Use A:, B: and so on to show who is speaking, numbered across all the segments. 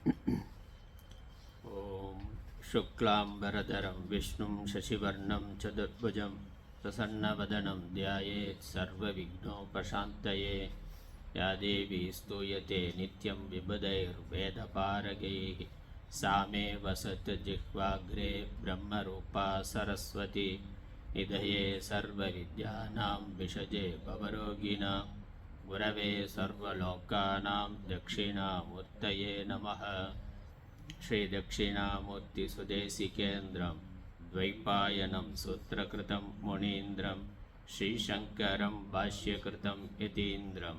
A: ॐ शुक्लाम्बरधरं विष्णुं शशिवर्णं चतुर्भुजं प्रसन्नवदनं ध्यायेत् सर्वविघ्नोपशान्तये। या देवी स्तूयते नित्यं विबुधैर्वेदपारगैः सा मे वसत् जिह्वाग्रे ब्रह्मरूपा सरस्वती। निधये सर्वविद्यानां विषजे भवरोगिणां गुरवे सर्वलोकानां दक्षिणामूर्तये नमः। श्रीदक्षिणामूर्तिसुदेशिकेन्द्रं द्वैपायनं सूत्रकृतं मुनीन्द्रं श्रीशङ्करं भाष्यकृतं यतीन्द्रं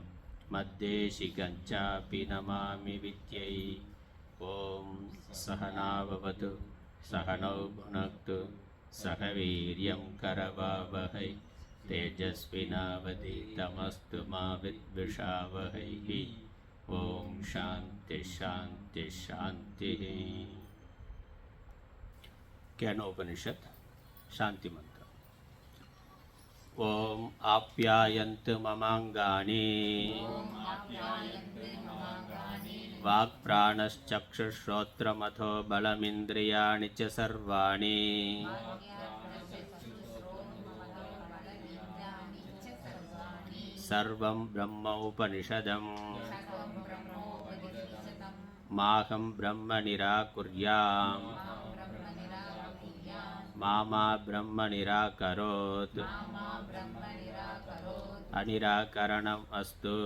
A: मद्देशिकञ्चापि नमामि विद्यै। ॐ सहनाववतु सहनौ भुनक्तु सह वीर्यं करवावहै तेजस्विनावधीतमस्तु मा विद्विषावहैः। ओम शांति शांति शांति। केनोपनिषद शांति मंत्र। ओम आप्यायन्तु ममांगानि वाक्प्राणश्चक्षुश्रोत्रमथो बलमिन्द्रियाणि च सर्वाणि सर्वं ब्रह्मोपनिषदम् माहं ब्रह्म निराकुर्याम् मा ब्रह्म निराकरोत् अनिराकरणम् अस्तु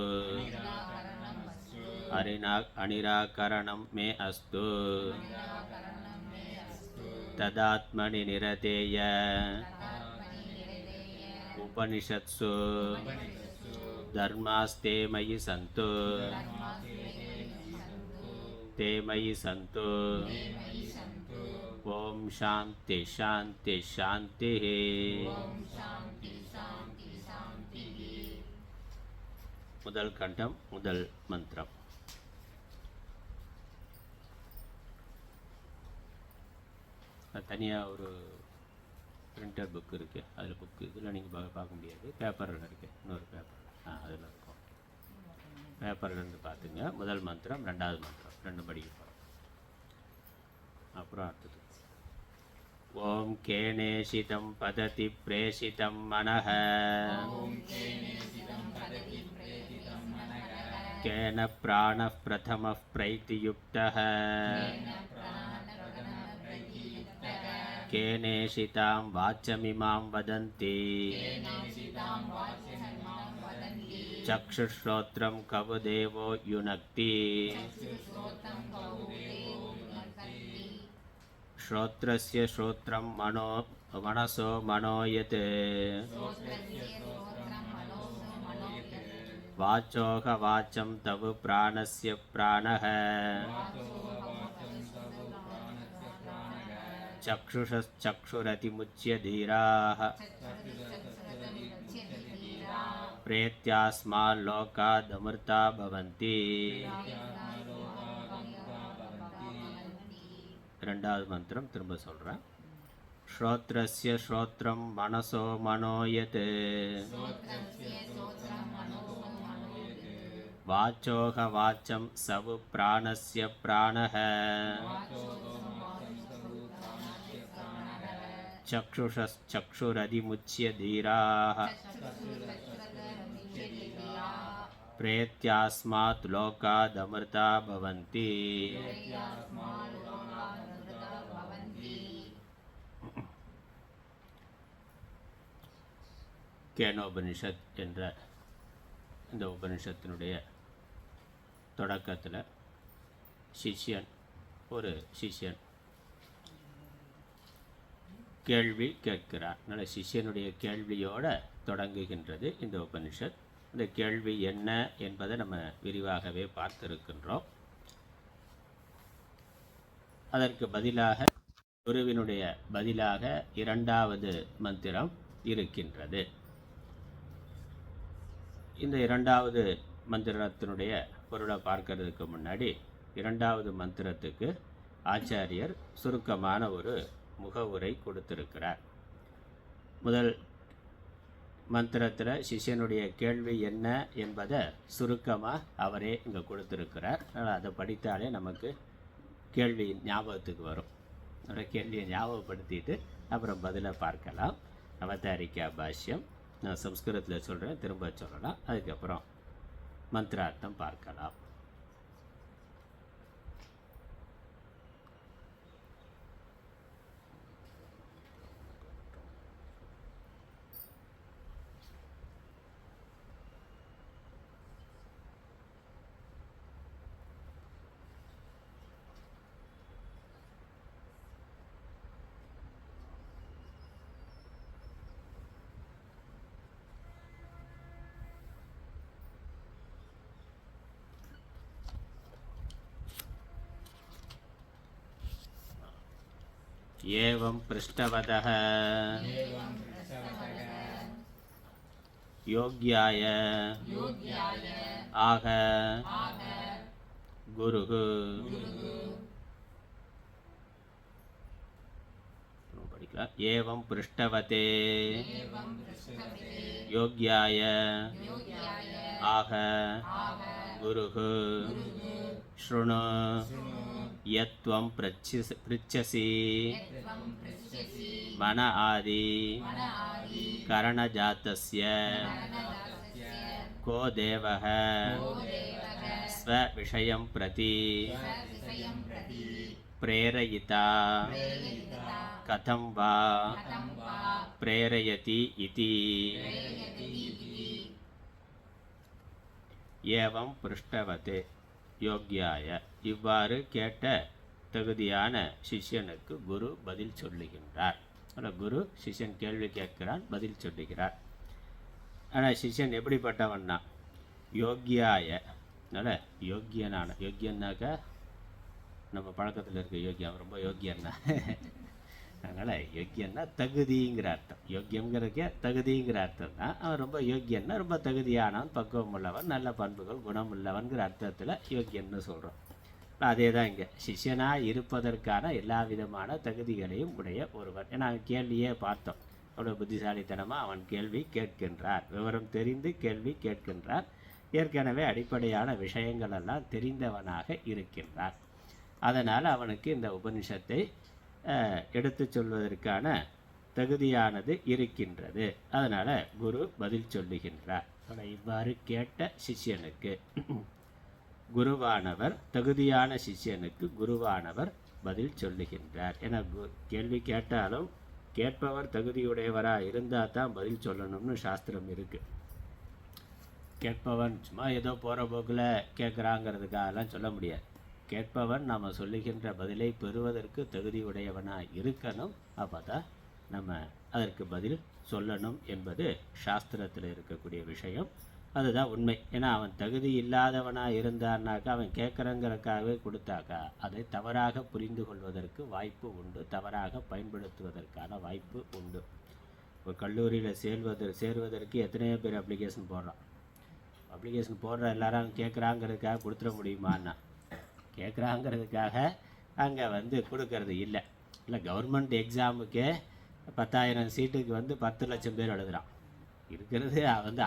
A: अनिराकरणं मे अस्तु। तदात्मनि निरतेय उपनिषत्सु धर्मास्ते मयि सन्तु ते मयि सन्तु। ओम शांति शांति शांति। முதல் கண்டம் முதல் மந்திரம். தனியாக ஒரு பிரிண்டர் புக் இருக்குது, அதில் புக்கு இதில் நீங்கள் பார்க்க முடியாது. பேப்பரில் இருக்குது, இன்னொரு பேப்பர் அதில் இருக்கும். பேப்பர்லேருந்து பார்த்துங்க. முதல் மந்திரம் ரெண்டாவது மந்திரம் ரெண்டு படிக்க போகிறோம். அப்புறம் அடுத்தது ஓம் கேனேஷிதம் பததி பிரேஷிதம் மனஹ கேன பிராணः பிரதமः ப்ரைத்தியுக்தः கேனேஷிதாம் வாச்சமிமாம் வதந்தி चक्षुश्रोत्रं कवदेवो युनक्ति श्रोत्रस्य श्रोत्रं मनसो मनोयत् वाचोह वाचं तव प्राणस्य प्राणः चक्षुषश्चक्षुरतिमुच्य धीराः प्रेत्यास्माल्लोकादमृता भवन्ति। ரெண்டாவது மந்திரம் திரும்ப சொல்கிறேன். ஸ்ரோத்ரஸ்ய ஸ்ரோத்ரம் மனசோ மனோயத் வாச்சோக வாச்சம் சவு பிராணஸ்ய பிராணः चक्षुषश्चक्षुरधिमुच्य धीराः प्रेत्यास्मात् लोकादमृता भवन्ति। கேனோபனிஷத் என்ற இந்த உபனிஷத்தினுடைய தொடக்கத்தில் ஒரு சிஷ்யன் கேள்வி கேட்கிறார். அதனால் சிஷ்யனுடைய கேள்வியோடு தொடங்குகின்றது இந்த உபனிஷத். இந்த கேள்வி என்ன என்பதை நம்ம விரிவாகவே பார்த்திருக்கின்றோம். அதற்கு பதிலாக குருவினுடைய பதிலாக இரண்டாவது மந்திரம் இருக்கின்றது. இந்த இரண்டாவது மந்திரத்தினுடைய பொருளை பார்க்கறதுக்கு முன்னாடி இரண்டாவது மந்திரத்துக்கு ஆச்சாரியர் சுருக்கமான ஒரு முகவுரை கொடுத்திருக்கிறார். முதல் மந்திரத்தில் சிஷ்யனுடைய கேள்வி என்ன என்பதை சுருக்கமாக அவரே இங்கே கொடுத்துருக்கிறார். அதனால் அதை படித்தாலே நமக்கு கேள்வி ஞாபகத்துக்கு வரும். அதோட கேள்வியை ஞாபகப்படுத்திட்டு அப்புறம் பதிலை பார்க்கலாம். அவதாரிக்கா பாஷ்யம் நான் சம்ஸ்கிருதத்தில் சொல்கிறேன், திரும்ப சொல்லலாம். அதுக்கப்புறம் மந்திரார்த்தம் பார்க்கலாம். एवं पृष्ठवतः योग्याय आह गुरुः एवं पृष्ठवते योग्याय आह गुरुः शृणु यत्त्वं पृच्छसि मन आदि करणजातस्य को देवः स्वविषयं प्रति प्रेरयिता कथं वा प्रेरयति इति एवं पृष्ठवते யோக்கியாய இவ்வாறு கேட்ட தகுதியான சிஷ்யனுக்கு குரு பதில் சொல்லுகின்றார். ஆனால் குரு சிஷ்யன் கேள்வி கேட்கிறான், பதில் சொல்லுகிறார். ஆனால் சிஷ்யன் எப்படிப்பட்டவன்னா யோக்கியாய, அதனால் யோக்கியன்னாக்கா நம்ம பழக்கத்தில் இருக்க யோக்கியம், ரொம்ப யோக்கியன்னா அதனால் யோக்கியன்னா தகுதிங்கிற அர்த்தம். யோக்கியங்கிறதுக்கே தகுதிங்கிற அர்த்தம் தான். அவன் ரொம்ப யோக்கியன்னா ரொம்ப தகுதியானவன், பக்குவம் உள்ளவன், நல்ல பண்புகள் குணம் உள்ளவன்கிற அர்த்தத்தில் யோக்கியன்னு சொல்கிறோம். அதே தான் இங்கே சிஷ்யனாக இருப்பதற்கான எல்லா விதமான தகுதிகளையும் உடைய ஒருவன். ஏன்னா அவன் கேள்வியே பார்த்தோம், அவ்வளோ புத்திசாலித்தனமாக அவன் கேள்வி கேட்கின்றார், விவரம் தெரிந்து கேள்வி கேட்கின்றார், ஏற்கனவே அடிப்படையான விஷயங்களெல்லாம் தெரிந்தவனாக இருக்கின்றார். அதனால் அவனுக்கு இந்த உபனிஷத்தை எடுத்து சொல்வதற்கான தகுதியானது இருக்கின்றது. அதனால் குரு பதில் சொல்லுகின்றார். இவ்வாறு கேட்ட சிஷ்யனுக்கு குருவானவர், தகுதியான சிஷ்யனுக்கு குருவானவர் பதில் சொல்லுகின்றார். ஏன்னா கேள்வி கேட்டாலும் கேட்பவர் தகுதியுடையவராக இருந்தால் தான் பதில் சொல்லணும்னு சாஸ்திரம் இருக்குது. கேட்பவன் சும்மா ஏதோ போகிற போக்கில் கேட்குறாங்கிறதுக்காகலாம் சொல்ல முடியாது. கேட்பவன் நாம் சொல்லுகின்ற பதிலை பெறுவதற்கு தகுதியுடையவனாக இருக்கணும். அப்போ தான் நம்ம அதற்கு பதில் சொல்லணும் என்பது சாஸ்திரத்தில் இருக்கக்கூடிய விஷயம். அதுதான் உண்மை. ஏன்னா அவன் தகுதி இல்லாதவனாக இருந்தான்னாக்கா, அவன் கேட்குறங்கிறக்காகவே கொடுத்தாக்கா அதை தவறாக புரிந்து கொள்வதற்கு வாய்ப்பு உண்டு, தவறாக பயன்படுத்துவதற்கான வாய்ப்பு உண்டு. ஒரு கல்லூரியில் சேருவதற்கு எத்தனையோ பேர் அப்ளிகேஷன் போடுறான். அப்ளிகேஷன் போடுற எல்லாரும் கேட்குறாங்கிறதுக்காக கொடுத்துட முடியுமான்னா, கேட்குறாங்கிறதுக்காக அங்கே கொடுக்கறது இல்லை. கவர்மெண்ட் எக்ஸாமுக்கே 10,000 சீட்டுக்கு 10 லட்சம் பேர் எழுதுகிறான். இருக்கிறது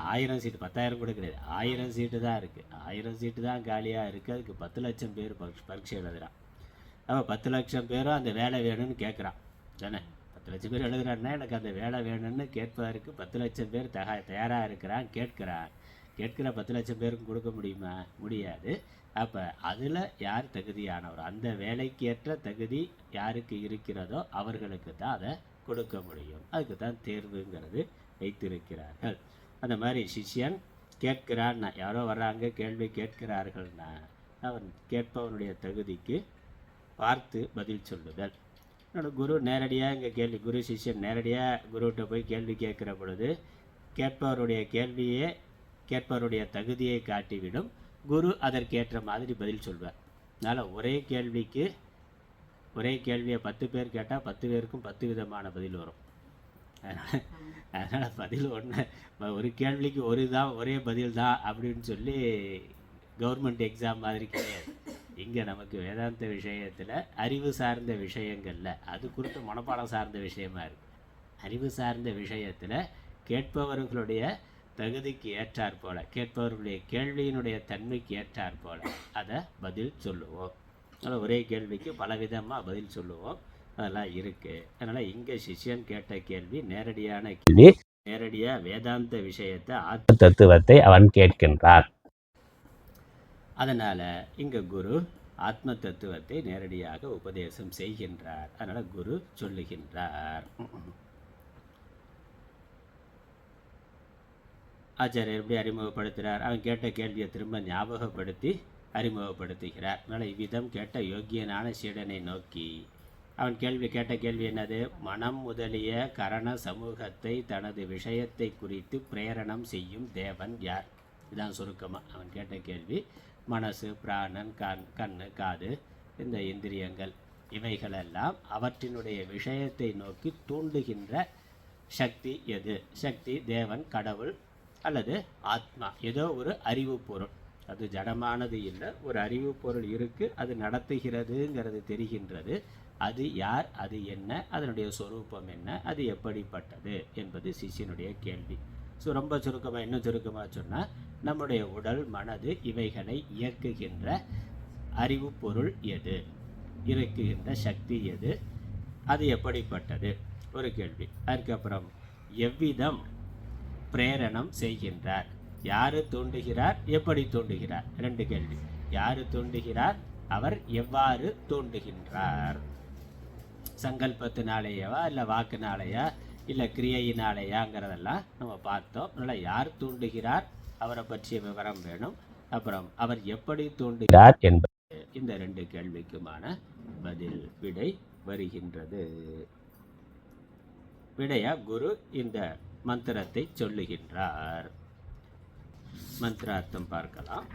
A: 1000 சீட்டு, 10,000 கூட கிடையாது, 1000 சீட்டு தான் இருக்குது. 1000 சீட்டு தான் காலியாக இருக்குது. அதுக்கு 10 லட்சம் பேர் பரீட்சை எழுதுகிறான். அப்போ 10 லட்சம் பேரும் அந்த வேலை வேணும்னு கேட்குறான் தானே. 10 லட்சம் பேர் எழுதுகிறான்னா எனக்கு அந்த வேலை வேணும்னு கேட்பதற்கு 10 லட்சம் பேர் தயாராக இருக்கிறான், கேட்குறான். கேட்குற 10 லட்சம் பேருக்கும் கொடுக்க முடியுமா? முடியாது. அப்போ அதில் யார் தகுதியானவர், அந்த வேலைக்கு ஏற்ற தகுதி யாருக்கு இருக்கிறதோ அவர்களுக்கு தான் அதை கொடுக்க முடியும். அதுக்கு தான் தேர்வுங்கிறது வைத்திருக்கிறார்கள். அந்த மாதிரி சிஷ்யன் கேட்கிறான்னா, யாரோ வர்றாங்க கேள்வி கேட்கிறார்கள்னா அவன் கேட்பவனுடைய தகுதிக்கு பார்த்து பதில் சொல்லுதல். என்னோட குரு நேரடியாக இங்கே குரு சிஷ்யன் நேரடியாக குருகிட்ட போய் கேள்வி கேட்குற பொழுது கேட்பவருடைய கேள்வியே கேட்பவருடைய தகுதியை காட்டிவிடும். குரு அதற்கேற்ற மாதிரி பதில் சொல்வார். அதனால் ஒரே கேள்வியை 10 பேர் கேட்டால் 10 பேருக்கும் 10 விதமான பதில் வரும். அதனால் பதில் ஒரு கேள்விக்கு ஒரே பதில் தான் அப்படின்னு சொல்லி கவர்மெண்ட் எக்ஸாம் மாதிரி கிடையாது. இங்கே நமக்கு வேதாந்த விஷயத்தில் அறிவு சார்ந்த விஷயங்களில் அது குறித்து மனப்பாடம் சார்ந்த விஷயமா இருக்குது. அறிவு சார்ந்த விஷயத்தில் கேட்பவர்களுடைய தகுதிக்கு ஏற்றாற் போல், கேட்பவர்களுடைய கேள்வியினுடைய தன்மைக்கு ஏற்றாற் போல் அதை பதில் சொல்லுவோம். அதனால் ஒரே கேள்விக்கு பலவிதமாக பதில் சொல்லுவோம், அதெல்லாம் இருக்குது. அதனால் இங்கே சிஷ்யன் கேட்ட கேள்வி நேரடியான கேள்வி, நேரடியாக வேதாந்த விஷயத்தை ஆத்ம தத்துவத்தை அவன் கேட்கின்றான். அதனால் இங்கே குரு ஆத்ம தத்துவத்தை நேரடியாக உபதேசம் செய்கின்றார். அதனால் குரு சொல்லுகின்றார். ஆச்சாரியர் எப்படி அறிமுகப்படுத்துகிறார்? அவன் கேட்ட கேள்வியை திரும்ப ஞாபகப்படுத்தி அறிமுகப்படுத்துகிறார். அதனால் இவ்விதம் கேட்ட யோக்கியனான சீடனை நோக்கி அவன் கேட்ட கேள்வி என்னது? மனம் முதலிய கரண சமூகத்தை தனது விஷயத்தை குறித்து பிரேரணம் செய்யும் தேவன் யார்? இதுதான் சுருக்கமாக அவன் கேட்ட கேள்வி. மனசு, பிராணன், கண்ணு, காது, இந்த இந்திரியங்கள் இவைகளெல்லாம் அவற்றினுடைய விஷயத்தை நோக்கி தூண்டுகின்ற சக்தி எது? சக்தி தேவன், கடவுள் அல்லது ஆத்மா, ஏதோ ஒரு அறிவு பொருள். அது ஜடமானது இல்லை, ஒரு அறிவு பொருள் இருக்குது, அது நடத்துகிறதுங்கிறது தெரிகின்றது. அது யார், அது என்ன, அதனுடைய சொரூபம் என்ன, அது எப்படிப்பட்டது என்பது சிஷ்யனுடைய கேள்வி. ரொம்ப சுருக்கமாக, இன்னும் சுருக்கமாக சொன்னால், நம்முடைய உடல், மனது இவைகளை இயக்குகின்ற அறிவு பொருள் எது, இருக்குகின்ற சக்தி எது, அது எப்படிப்பட்டது ஒரு கேள்வி. அதுக்கப்புறம் எவ்விதம் பிரேரணம் செய்கின்றார், யார் தூண்டுகிறார், எப்படி தூண்டுகிறார், 2 கேள்வி. யார் தூண்டுகிறார், அவர் எவ்வாறு தூண்டுகின்றார், சங்கல்பத்தினாலேயவா இல்லை வாக்குனாலேயா இல்லை கிரியையினாலேயாங்கிறதெல்லாம் நம்ம பார்த்தோம். அதனால் யார் தூண்டுகிறார், அவரை பற்றிய விவரம் வேணும். அப்புறம் அவர் எப்படி தூண்டுகிறார் என்பது இந்த 2 கேள்விக்குமான பதில், விடை வருகின்றது. விடையா குரு இந்த மந்திரத்தை சொல்லுகின்றார். மந்திரார்த்தம் பார்க்கலாம்.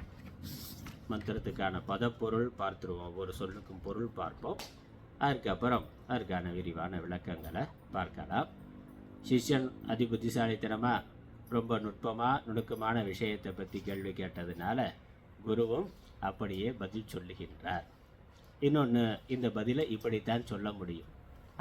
A: மந்திரத்துக்கான பதப்பொருள் பார்த்துருவோம், ஒவ்வொரு சொல்லுக்கும் பொருள் பார்ப்போம். அதுக்கப்புறம் அதற்கான விரிவான விளக்கங்களை பார்க்கலாம். சிஷ்யன் அதி புத்திசாலித்தனமாக ரொம்ப நுணுக்கமான விஷயத்தை பற்றி கேள்வி கேட்டதுனால குருவும் அப்படியே பதில் சொல்லுகின்றார். இன்னொன்று, இந்த பதிலை இப்படித்தான் சொல்ல முடியும்,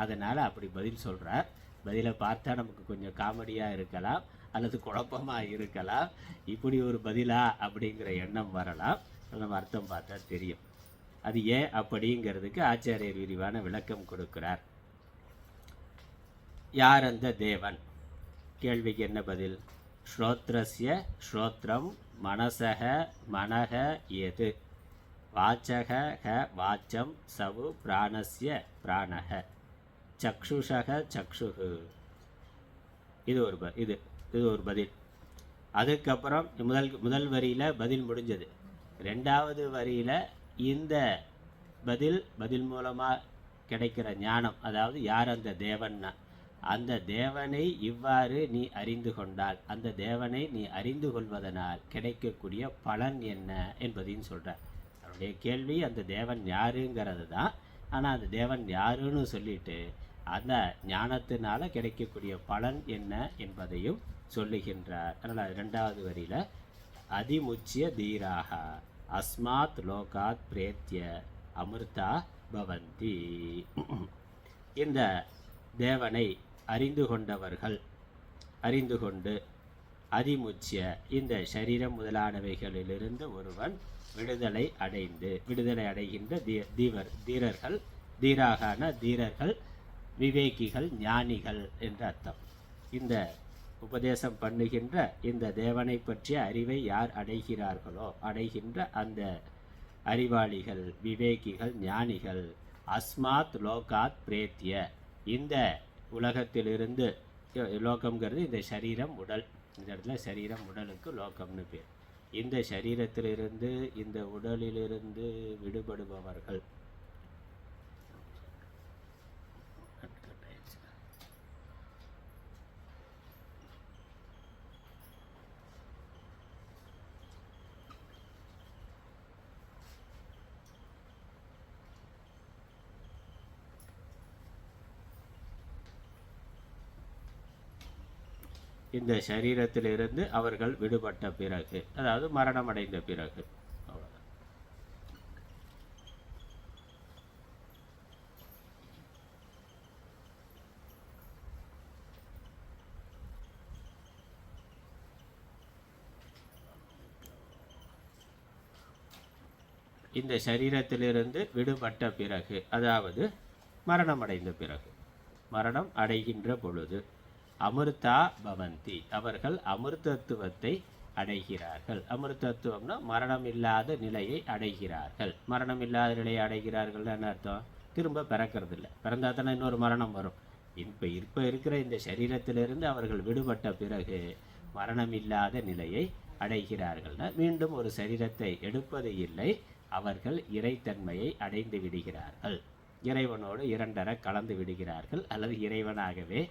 A: அதனால் அப்படி பதில் சொல்கிறார். பதிலை பார்த்தா நமக்கு கொஞ்சம் காமெடியாக இருக்கலாம் அல்லது குழப்பமாக இருக்கலாம். இப்படி ஒரு பதிலா அப்படிங்கிற எண்ணம் வரலாம். நம்ம அர்த்தம் பார்த்தா தெரியும். அது ஏன் அப்படிங்கிறதுக்கு ஆச்சாரியர் விரிவான விளக்கம் கொடுக்கிறார். யார் அந்த தேவன்? கேள்விக்கு என்ன பதில்? ஸ்ரோத்ரஸ்ய ஸ்ரோத்ரம், மனசக மனக எது, வாச்சக வாச்சம், சவு பிராணஸ்ய பிராணக, சக்ஷுஷக சக்ஷுகு. இது ஒரு பதில். அதுக்கப்புறம் முதல் வரியில் பதில் முடிஞ்சது. 2வது வரியில் இந்த பதில் மூலமாக கிடைக்கிற ஞானம், அதாவது யார் அந்த தேவன்னா, அந்த தேவனை இவ்வாறு நீ அறிந்து கொண்டால், அந்த தேவனை நீ அறிந்து கொள்வதனால் கிடைக்கக்கூடிய பலன் என்ன என்பதையும் சொல்கிறார். அவருடைய கேள்வி அந்த தேவன் யாருங்கிறது தான். ஆனால் அந்த தேவன் யாருன்னு சொல்லிட்டு அந்த ஞானத்தினால கிடைக்கக்கூடிய பலன் என்ன என்பதையும் சொல்லுகின்றார். அதனால் 2வது வரியில் அதிமுச்சிய தீராக அஸ்மாத் லோகாத் பிரேத்திய அமிர்தா பவந்தி. இந்த தேவனை அறிந்து கொண்டவர்கள், அறிந்து கொண்டு அதிமுச்சிய இந்த சரீரம் முதலானவைகளிலிருந்து ஒருவன் விடுதலை அடைகின்ற தீரர்கள், தீராகான தீரர்கள், விவேகிகள், ஞானிகள் என்ற அர்த்தம். இந்த உபதேசம் பண்ணுகின்ற இந்த தேவனை பற்றிய அறிவை யார் அடைகிறார்களோ, அடைகின்ற அந்த அறிவாளிகள், விவேகிகள், ஞானிகள், அஸ்மாத் லோகாத் பிரேத்திய, இந்த உலகத்திலிருந்து, லோகம்ங்கிறது இந்த சரீரம், உடல், இந்த இடத்துல சரீரம் உடலுக்கு லோகம்னு பேர். இந்த சரீரத்திலிருந்து, இந்த உடலிலிருந்து விடுபடுபவர்கள், இந்த சரீரத்திலிருந்து அவர்கள் விடுபட்ட பிறகு, அதாவது மரணம் அடைந்த பிறகு, இந்த சரீரத்திலிருந்து விடுபட்ட பிறகு, அதாவது மரணம் அடைந்த பிறகு, மரணம் அடைகின்ற பொழுது அமிர்தா பவந்தி, அவர்கள் அமிர்தத்துவத்தை அடைகிறார்கள். அமிர்தத்துவம்னா மரணம் இல்லாத நிலையை அடைகிறார்கள். மரணம் இல்லாத நிலையை அடைகிறார்கள்னு அர்த்தம் திரும்ப பிறக்கிறது இல்லை. பிறந்தா தானே இன்னொரு மரணம் வரும். இப்போ இருக்கிற இந்த சரீரத்திலிருந்து அவர்கள் விடுபட்ட பிறகு மரணம் இல்லாத நிலையை அடைகிறார்கள்னா மீண்டும் ஒரு சரீரத்தை எடுப்பது இல்லை, அவர்கள் இறைத்தன்மையை அடைந்து விடுகிறார்கள். இறைவனோடு இரண்டர கலந்து விடுகிறார்கள், அல்லது இறைவனாகவே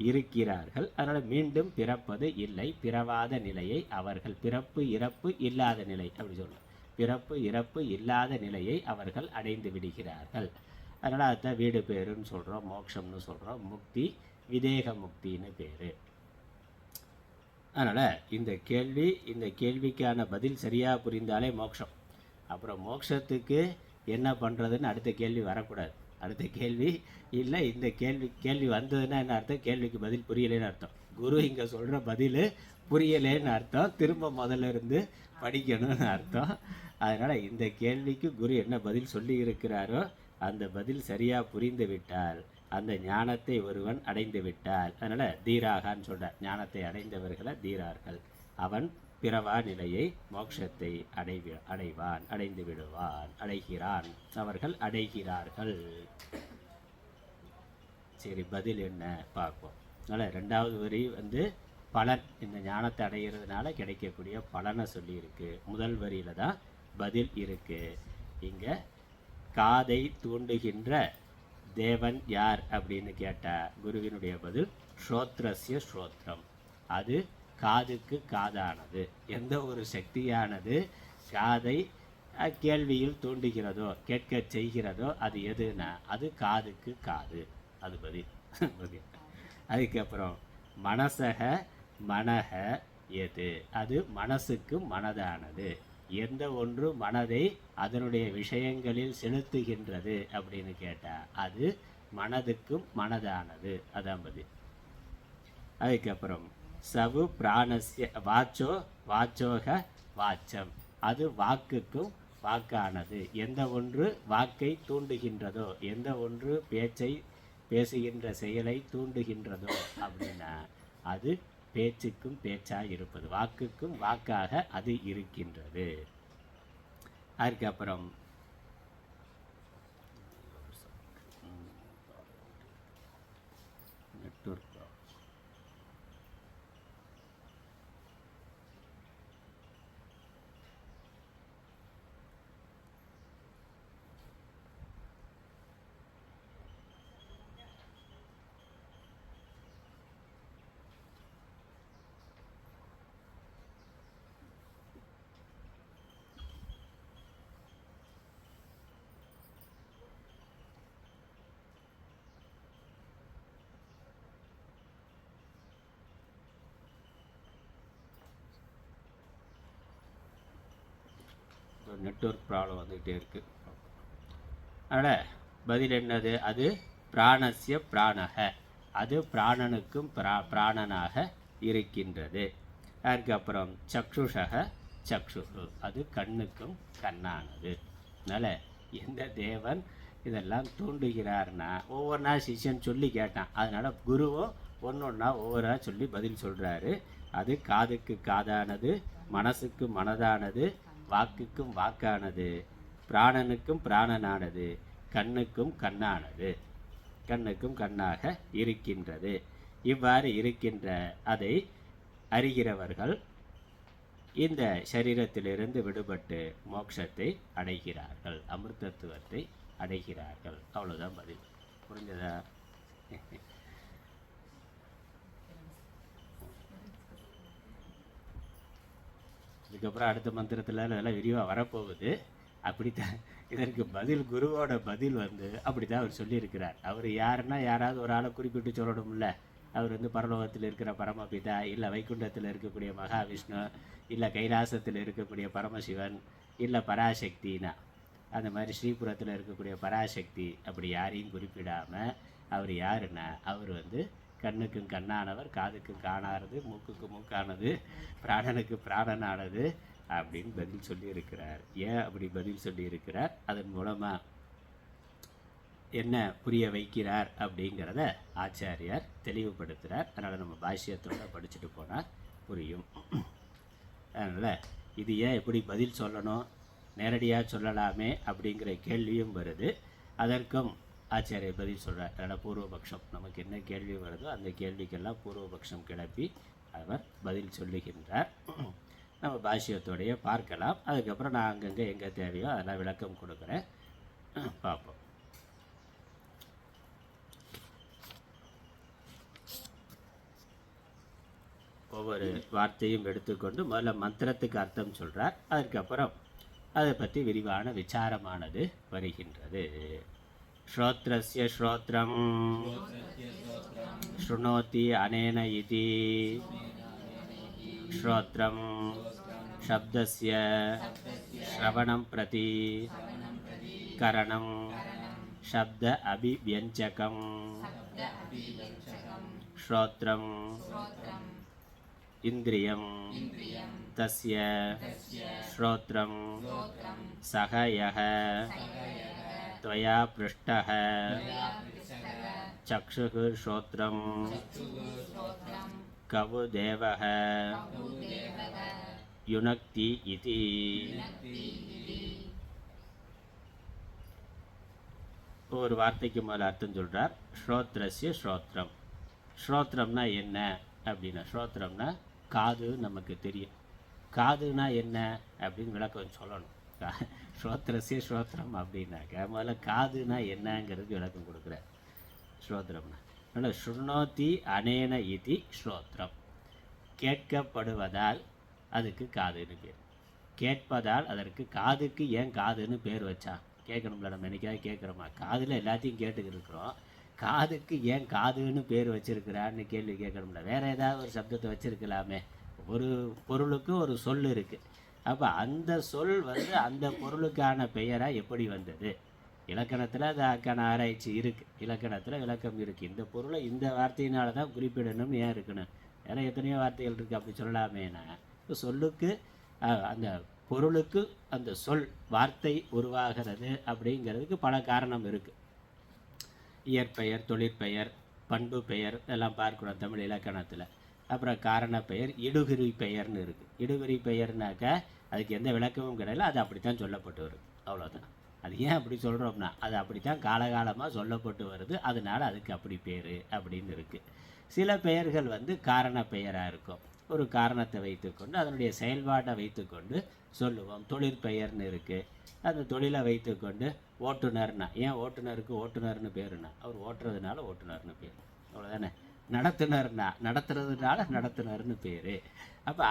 A: இருக்கிறார்கள். அதனால் மீண்டும் பிறப்பது இல்லை, பிறவாத நிலையை அவர்கள், பிறப்பு இறப்பு இல்லாத நிலை அப்படி சொல்லணும், பிறப்பு இறப்பு இல்லாத நிலையை அவர்கள் அடைந்து விடுகிறார்கள். அதனால் அதுதான் வீடு பேருன்னு சொல்கிறோம், மோட்சம்னு சொல்கிறோம், முக்தி விதேக முக்தின்னு பேர். அதனால் இந்த கேள்விக்கான பதில் சரியாக புரிந்தாலே மோட்சம். அப்புறம் மோட்சத்துக்கு என்ன பண்ணுறதுன்னு அடுத்த கேள்வி வரக்கூடாது. அடுத்த கேள்வி இல்லை, இந்த கேள்வி வந்ததுன்னா என்ன அர்த்தம்? கேள்விக்கு பதில் புரியலேன்னு அர்த்தம். குரு இங்கே சொல்கிற பதில் புரியலேன்னு அர்த்தம், திரும்ப முதல்ல இருந்து படிக்கணும்னு அர்த்தம். அதனால் இந்த கேள்விக்கு குரு என்ன பதில் சொல்லி இருக்கிறாரோ அந்த பதில் சரியாக புரிந்து விட்டால் அந்த ஞானத்தை ஒருவன் அடைந்து விட்டால், அதனால் தீராகான்னு சொல்கிறார். ஞானத்தை அடைந்தவர்களை தீரார்கள். அவன் பிறவா நிலையை மோட்சத்தை அடைவான், அடைந்து விடுவான், அடைகிறான், அவர்கள் அடைகிறார்கள். சரி, பதில் என்ன பார்ப்போம். அதனால் ரெண்டாவது வரி பலன், இந்த ஞானத்தை அடைகிறதுனால கிடைக்கக்கூடிய பலனை சொல்லியிருக்கு. முதல் வரியில் தான் பதில் இருக்குது. இங்கே காதை தூண்டுகின்ற தேவன் யார் அப்படின்னு கேட்டால் குருவினுடைய பதில் ஸ்ரோத்ரஸ்ய ஸ்ரோத்ரம், அது காதுக்கு காதானது. எந்த ஒரு சக்தியானது காதை கேள்வியில் தூண்டுகிறதோ கேட்க செய்கிறதோ அது எதுனா அது காதுக்கு காது, அது பதில். அதுக்கப்புறம் மனசக மனக எது, அது மனசுக்கு மனதானது. எந்த ஒன்று மனதை அதனுடைய விஷயங்களில் செலுத்துகின்றது அப்படின்னு கேட்டால் அது மனதுக்கும் மனதானது, அதான் பதில். அதுக்கப்புறம் சவு பிராணஸ்ய வாச்சோ வாச்சோக வாச்சம், அது வாக்குக்கும் வாக்கானது. எந்த ஒன்று வாக்கை தூண்டுகின்றதோ, எந்த ஒன்று பேச்சை பேசுகின்ற செயலை தூண்டுகின்றதோ அப்படின்னா அது பேச்சுக்கும் பேச்சாக இருப்பது, வாக்குக்கும் வாக்காக அது இருக்கின்றது. அதுக்கப்புறம் நெட்வொர்க் நெட்வொர்க் ப்ராப்ளம் வந்துக்கிட்டே இருக்குது. அதனால் பதில் என்னது? அது பிராணஸ்ய பிராணக, அது பிராணனுக்கும் பிராணனாக இருக்கின்றது. அதுக்கப்புறம் சக்ஷுஷக சக்ஷு, அது கண்ணுக்கும் கண்ணானது. அதனால் எந்த தேவன் இதெல்லாம் தூண்டுகிறார்னா ஒவ்வொன்றா சிஷ்யன் சொல்லி கேட்டான். அதனால் குருவும் ஒன்றா ஒவ்வொன்றா சொல்லி பதில் சொல்கிறாரு. அது காதுக்கு காதானது, மனசுக்கு மனதானது, வாக்குக்கும் வாக்கானது, பிராணனுக்கும் பிராணனானது, கண்ணுக்கும் கண்ணானது, கண்ணுக்கும் கண்ணாக இருக்கின்றது. இவ்வாறு இருக்கின்ற அதை அறிகிறவர்கள் இந்த சரீரத்திலிருந்து விடுபட்டு மோட்சத்தை அடைகிறார்கள், அமிர்தத்துவத்தை அடைகிறார்கள். அவ்வளோதான் பதில். புரிஞ்சதா? இதுக்கப்புறம் அடுத்த மந்திரத்தில் அதெல்லாம் விரிவாக வரப்போகுது. அப்படித்தான் இதற்கு பதில், குருவோட பதில் அப்படி தான் அவர் சொல்லியிருக்கிறார். அவர் யாருன்னா யாராவது ஒரு ஆளை குறிப்பிட்டு சொல்லணும்ல. அவர் பரலோகத்தில் இருக்கிற பரமபிதா, இல்லை வைகுண்டத்தில் இருக்கக்கூடிய மகாவிஷ்ணு, இல்லை கைலாசத்தில் இருக்கக்கூடிய பரமசிவன், இல்லை பராசக்தினா அந்த மாதிரி ஸ்ரீபுரத்தில் இருக்கக்கூடிய பராசக்தி, அப்படி யாரையும் குறிப்பிடாமல் அவர் யாருன்னா அவர் கண்ணுக்கும் கண்ணானவர், காதுக்கும் காணானது, மூக்குக்கு மூக்கானது, பிராணனுக்கு பிராணனானது, அப்படின்னு பதில் சொல்லியிருக்கிறார். ஏன் அப்படி பதில் சொல்லியிருக்கிறார், அதன் மூலமாக என்ன புரிய வைக்கிறார் அப்படிங்கிறத ஆச்சாரியார் தெளிவுபடுத்துகிறார். அதனால் நம்ம பாஷ்யத்தோடு படிச்சுட்டு போனால் புரியும். அதனால் இது ஏன் எப்படி பதில் சொல்லணும், நேரடியாக சொல்லலாமே அப்படிங்கிற கேள்வியும் வருது. அதற்கும் ஆச்சாரியர் பதில் சொல்கிறார். அதனால் பூர்வபக்ஷம் நமக்கு என்ன கேள்வி வருதோ அந்த கேள்விக்கெல்லாம் பூர்வபக்ஷம் கிளப்பி அவர் பதில் சொல்லுகின்றார். நம்ம பாஷ்யத்தோடைய பார்க்கலாம். அதுக்கப்புறம் நான் அங்கங்கே எங்கே தேவையோ அதெல்லாம் விளக்கம் கொடுக்குறேன், பார்ப்போம். ஒவ்வொரு வார்த்தையும் எடுத்துக்கொண்டு முதல்ல மந்திரத்துக்கு அர்த்தம் சொல்கிறார். அதுக்கப்புறம் அதை பற்றி விரிவான விசாரமானது வருகின்றது. ஸ்ரோத்ரஸ்ய ஸ்ரோத்ரம் ஸ்ருணோதி அனேன இதி ஸ்ரோத்ரம் சப்தஸ்ய ஸ்ரவணம் பிரதி கரணம் சப்த அபிவ்யஞ்சகம் ஸ்ரோத்ரம் இந்திரியம் தஸ்ய ஸ்ரோத்ரம் சக யஹ त्वया पृष्टः चक्षुः श्रोत्रं कवु देवः युनक्ति इति. ஒரு வார்த்தைக்கு மேலே அர்த்தம் சொல்கிறார். ஸ்ரோத்ரஸ்ய ஸ்ரோத்ரம். ஸ்ரோத்ரம்னா என்ன அப்படின்னா, ஸ்ரோத்ரம்னா காது நமக்கு தெரியும். காதுனா என்ன அப்படின்னு விளக்கம் சொல்லணும். ஸ்ரோத்ரஸ்ய ஸ்ரோத்ரம் அப்படின்னாக்க முதல்ல காதுனா என்னங்கிறதுக்கு விளக்கம் கொடுக்குறார். ஸ்ரோத்ரம்னா அதனால் ஸ்ருணோதி அனேன இதி ஸ்ரோத்ரம். கேட்கப்படுவதால் அதுக்கு காதுன்னு பேர். கேட்பதால் அதற்கு காதுக்கு ஏன் காதுன்னு பேர் வச்சா? கேட்கணும்ல, நம்ம என்னைக்காவது கேட்குறோமா? காதில் எல்லாத்தையும் கேட்டுக்கிட்டு இருக்கிறோம், காதுக்கு ஏன் காதுன்னு பேர் வச்சிருக்கிறான்னு கேள்வி கேட்கணும்ல. வேறு ஏதாவது ஒரு சப்தத்தை வச்சுருக்கலாமே. ஒரு பொருளுக்கு ஒரு சொல் இருக்குது. அப்போ அந்த சொல் அந்த பொருளுக்கான பெயராக எப்படி வந்தது? இலக்கணத்தில் அதுக்கான ஆராய்ச்சி இருக்குது, இலக்கணத்தில் விளக்கம் இருக்குது. இந்த பொருளை இந்த வார்த்தையினால தான் குறிப்பிடணும்னு ஏன் இருக்கணும்? வேறு எத்தனையோ வார்த்தைகள் இருக்குது, அப்படி சொல்லலாமேனா? இப்போ சொல்லுக்கு அந்த பொருளுக்கு அந்த சொல் வார்த்தை உருவாகிறது அப்படிங்கிறதுக்கு பல காரணம் இருக்குது. இயற்பெயர், தொழிற்பெயர், பண்பு பெயர் எல்லாம் பார்க்கணும் தமிழ் இலக்கணத்தில். அப்புறம் காரண பெயர், இடுகுறி பெயர்னு இருக்குது. இடுகுறி பெயர்னாக்கா அதுக்கு எந்த விளக்கமும் கிடையாது, அது அப்படி தான் சொல்லப்பட்டு வருது, அவ்வளோதான். அது ஏன் அப்படி சொல்கிறோம்னா அது அப்படி தான் காலகாலமாக சொல்லப்பட்டு வருது, அதனால் அதுக்கு அப்படி பேர் அப்படின்னு இருக்குது. சில பெயர்கள் காரண பெயராக இருக்கும். ஒரு காரணத்தை வைத்துக்கொண்டு அதனுடைய செயல்பாட்டை வைத்துக்கொண்டு சொல்லுவோம். தொழிற்பெயர்னு இருக்குது. அந்த தொழிலை வைத்துக்கொண்டு ஓட்டுநர்னா, ஏன் ஓட்டுநருக்கு ஓட்டுநர்னு பேருனா அவர் ஓட்டுறதுனால ஓட்டுநர்னு பேர், அவ்வளோதானே. நடத்துனர்னா நடத்துறதுனால நடத்துனர்னு பேர். அப்போ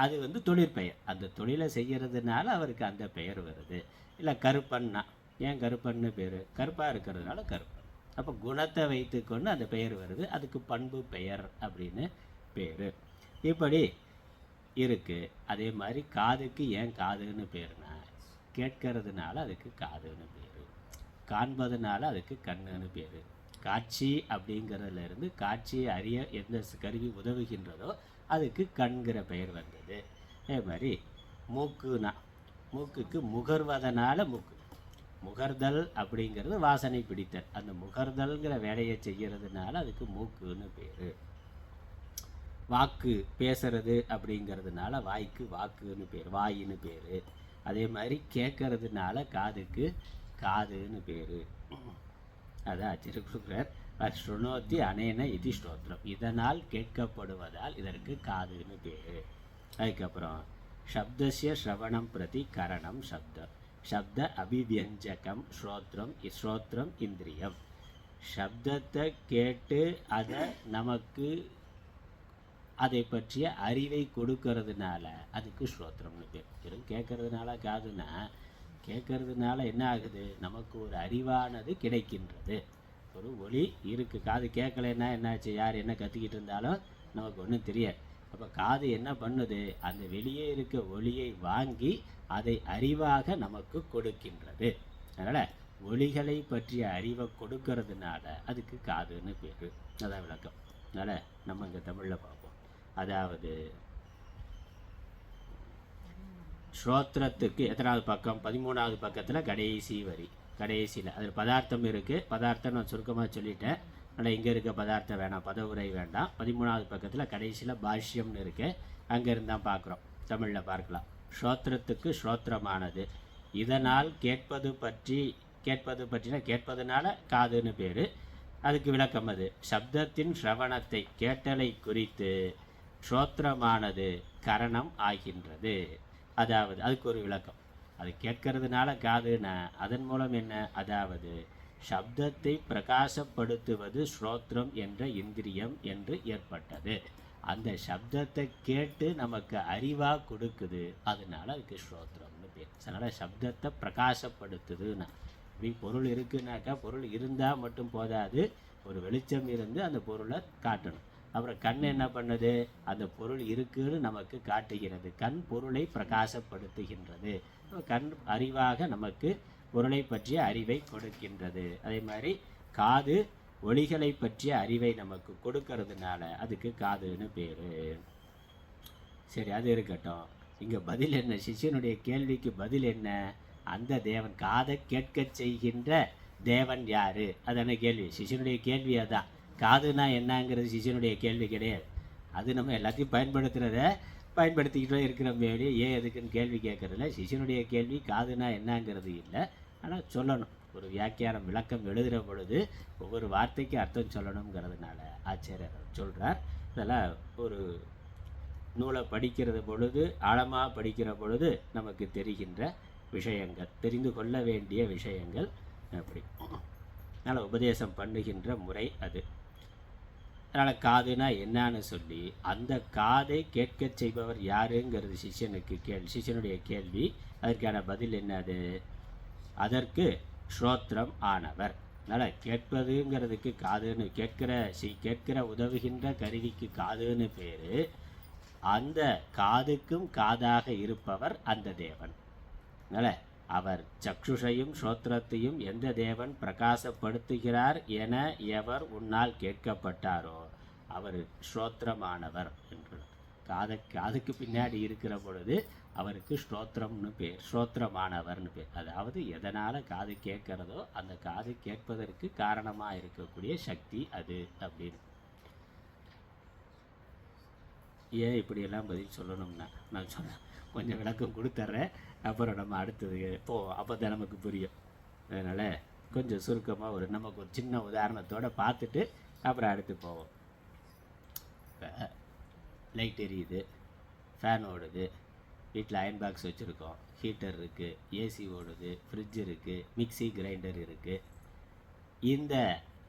A: அது தொழிற்பெயர். அந்த தொழிலை செய்கிறதுனால அவருக்கு அந்த பெயர் வருது. இல்லை கருப்பன்னா, ஏன் கருப்பன்னு பேர்? கருப்பாக இருக்கிறதுனால கருப்பன். அப்போ குணத்தை வைத்துக்கொண்டு அந்த பெயர் வருது, அதுக்கு பண்பு பெயர் அப்படின்னு பேர். இப்படி இருக்குது. அதே மாதிரி காதுக்கு ஏன் காதுன்னு பேருனா கேட்கறதுனால அதுக்கு காதுன்னு பேர், காண்பதுனால அதுக்கு கண்ணுன்னு பேர். காட்சி அப்படிங்கிறதுலேருந்து காட்சியை அறிய எந்த கருவி உதவுகின்றதோ அதுக்கு கண்கிற பெயர் வந்தது. அதே மாதிரி மூக்குனா, மூக்குக்கு முகர்வதனால மூக்கு. முகர்தல் அப்படிங்கிறது வாசனை பிடித்தல், அந்த முகர்தல்ங்கிற வேலையை செய்கிறதுனால அதுக்கு மூக்குன்னு பேர். வாக்கு பேசுறது அப்படிங்கிறதுனால வாய்க்கு வாக்குன்னு பேர், வாயின்னு பேர். அதே மாதிரி கேட்கறதுனால காதுக்கு காதுன்னு பேர். அதான் ஆச்சரிய கொடுக்குறார். ஸ்ருணோத்தி அனேன இதி ஸ்ரோத்ரம், இதனால் கேட்கப்படுவதால் இதற்கு காதுன்னு பேர். அதுக்கப்புறம் சப்தஸ்ய ஸ்ரவணம் பிரதி கரணம் சப்தம், சப்த அபிவியஞ்சகம் ஸ்ரோத்ரம், ஸ்ரோத்ரம் இந்திரியம். சப்தத்தை கேட்டு அதை நமக்கு அதை பற்றிய அறிவை கொடுக்கறதுனால அதுக்கு ஸ்ரோத்திரம்னு பேர். வெறும் கேட்கறதுனால காதுன்னா, கேட்கறதுனால என்ன ஆகுது, நமக்கு ஒரு அறிவானது கிடைக்கின்றது. ஒரு ஒளி இருக்குது, காது கேட்கலைன்னா என்னாச்சு, யார் என்ன கத்திக்கிட்டு இருந்தாலும் நமக்கு ஒன்றும் தெரியாது. அப்போ காது என்ன பண்ணுது, அந்த வெளியே இருக்க ஒளியை வாங்கி அதை அறிவாக நமக்கு கொடுக்கின்றது. அதனால் ஒளிகளை பற்றிய அறிவை கொடுக்கறதுனால அதுக்கு காதுன்னு பேர். அதான் விளக்கம். அதனால் நம்ம இங்கே தமிழில் பார்ப்போம். அதாவது ஸ்ரோத்திரத்துக்கு எத்தனாவது பக்கம்? 13வது பக்கத்தில் கடைசி வரி, கடைசியில் அதில் பதார்த்தம் இருக்குது. பதார்த்தம் நான் சுருக்கமாக சொல்லிட்டேன், ஆனால் இங்கே இருக்க பதார்த்தம் வேணாம், பதவுரை வேண்டாம். 13வது பக்கத்தில் கடைசியில் பாஷ்யம்னு இருக்குது, அங்கே இருந்தால் பார்க்குறோம், தமிழில் பார்க்கலாம். ஸ்ரோத்திரத்துக்கு ஸ்ரோத்திரமானது இதனால் கேட்பது பற்றினா கேட்பதுனால காதுன்னு பேர். அதுக்கு விளக்கம் அது சப்தத்தின் ஸ்ரவணத்தை கேட்டலை குறித்து ஸ்ரோத்திரமானது கரணம் ஆகின்றது. அதாவது அதுக்கு ஒரு விளக்கம், அது கேட்கறதுனால காதுன்னா அதன் மூலம் என்ன, அதாவது சப்தத்தை பிரகாசப்படுத்துவது ஸ்ரோத்திரம் என்ற இந்திரியம் என்று ஏற்பட்டது. அந்த சப்தத்தை கேட்டு நமக்கு அறிவாக கொடுக்குது, அதனால அதுக்கு ஸ்ரோத்திரம்னு பேர். அதனால் சப்தத்தை பிரகாசப்படுத்துதுன்னா, இப்படி பொருள் இருக்குன்னாக்கா பொருள் இருந்தால் மட்டும் போதாது, ஒரு வெளிச்சம் இருந்து அந்த பொருளை காட்டணும். அப்புறம் கண் என்ன பண்ணுது, அந்த பொருள் இருக்குன்னு நமக்கு காட்டுகிறது. கண் பொருளை பிரகாசப்படுத்துகின்றது. கண் அறிவாக நமக்கு பொருளை பற்றிய அறிவை கொடுக்கின்றது. அதே மாதிரி காது ஒளிகளை பற்றிய அறிவை நமக்கு கொடுக்கறதுனால அதுக்கு காதுன்னு பேர். சரி, அது இருக்கட்டும். இங்கே பதில் என்ன, சிஷ்யனுடைய கேள்விக்கு பதில் என்ன? அந்த தேவன், காதை கேட்க செய்கின்ற தேவன் யாரு, அதான கேள்வி. சிஷ்யனுடைய கேள்வி அதான். காதுனா என்னங்கிறது சிஷ்யனுடைய கேள்வி கிடையாது. அது நம்ம எல்லாத்தையும் பயன்படுத்திக்கிட்டே இருக்கிற மேலே ஏன் எதுக்குன்னு கேள்வி கேட்கறதில்ல. சிஷ்யனுடைய கேள்வி காதுனா என்னங்கிறது இல்லை, ஆனால் சொல்லணும். ஒரு வியாக்கியானம் விளக்கம் எழுதுகிற பொழுது ஒவ்வொரு வார்த்தைக்கு அர்த்தம் சொல்லணுங்கிறதுனால ஆச்சாரியர் சொல்கிறார். இதெல்லாம் ஒரு நூலை படிக்கிறது பொழுது, ஆழமாக படிக்கிற பொழுது நமக்கு தெரிகின்ற விஷயங்கள், தெரிந்து கொள்ள வேண்டிய விஷயங்கள். அப்படி அதனால் உபதேசம் பண்ணுகின்ற முறை அது. அதனால் காதுனா என்னான்னு சொல்லி அந்த காதை கேட்க செய்பவர் யாருங்கிறது சிஷ்யனுடைய கேள்வி. அதற்கான பதில் என்னது, அதற்கு ஸ்ரோத்திரம் ஆனவர். அதனால் கேட்பதுங்கிறதுக்கு காதுன்னு, கேட்கிற உதவுகின்ற கருவிக்கு காதுன்னு பேர். அந்த காதுக்கும் காதாக இருப்பவர் அந்த தேவன். அதனால் அவர் சக்ஷுஷையும் ஸ்ரோத்திரத்தையும் எந்த தேவன் பிரகாசப்படுத்துகிறார் என எவர் உன்னால் கேட்கப்பட்டாரோ அவர் ஸ்ரோத்திரமானவர் என்று. காதுக்கு பின்னாடி இருக்கிற பொழுது அவருக்கு ஸ்ரோத்திரம்னு பேர், ஸ்ரோத்திரமானவர்னு பேர். அதாவது எதனால் காது கேட்கிறதோ அந்த காது கேட்பதற்கு காரணமாக இருக்கக்கூடிய சக்தி அது அப்படின்னு. ஏன் இப்படியெல்லாம் பதில் சொல்லணும்னா, நான் சொன்னேன் கொஞ்சம் விளக்கம் கொடுத்துட்றேன், அப்புறம் நம்ம அடுத்தது அப்போ தான் நமக்கு புரியும். அதனால் கொஞ்சம் சுருக்கமாக நமக்கு ஒரு சின்ன உதாரணத்தோடு பார்த்துட்டு அப்புறம் அடுத்து போவோம். இப்போ லைட் எரியுது, ஃபேன் ஓடுது, வீட்டில் அயன் பாக்ஸ் வச்சுருக்கோம், ஹீட்டர் இருக்குது, ஏசி ஓடுது, ஃப்ரிட்ஜ் இருக்குது, மிக்சி கிரைண்டர் இருக்குது.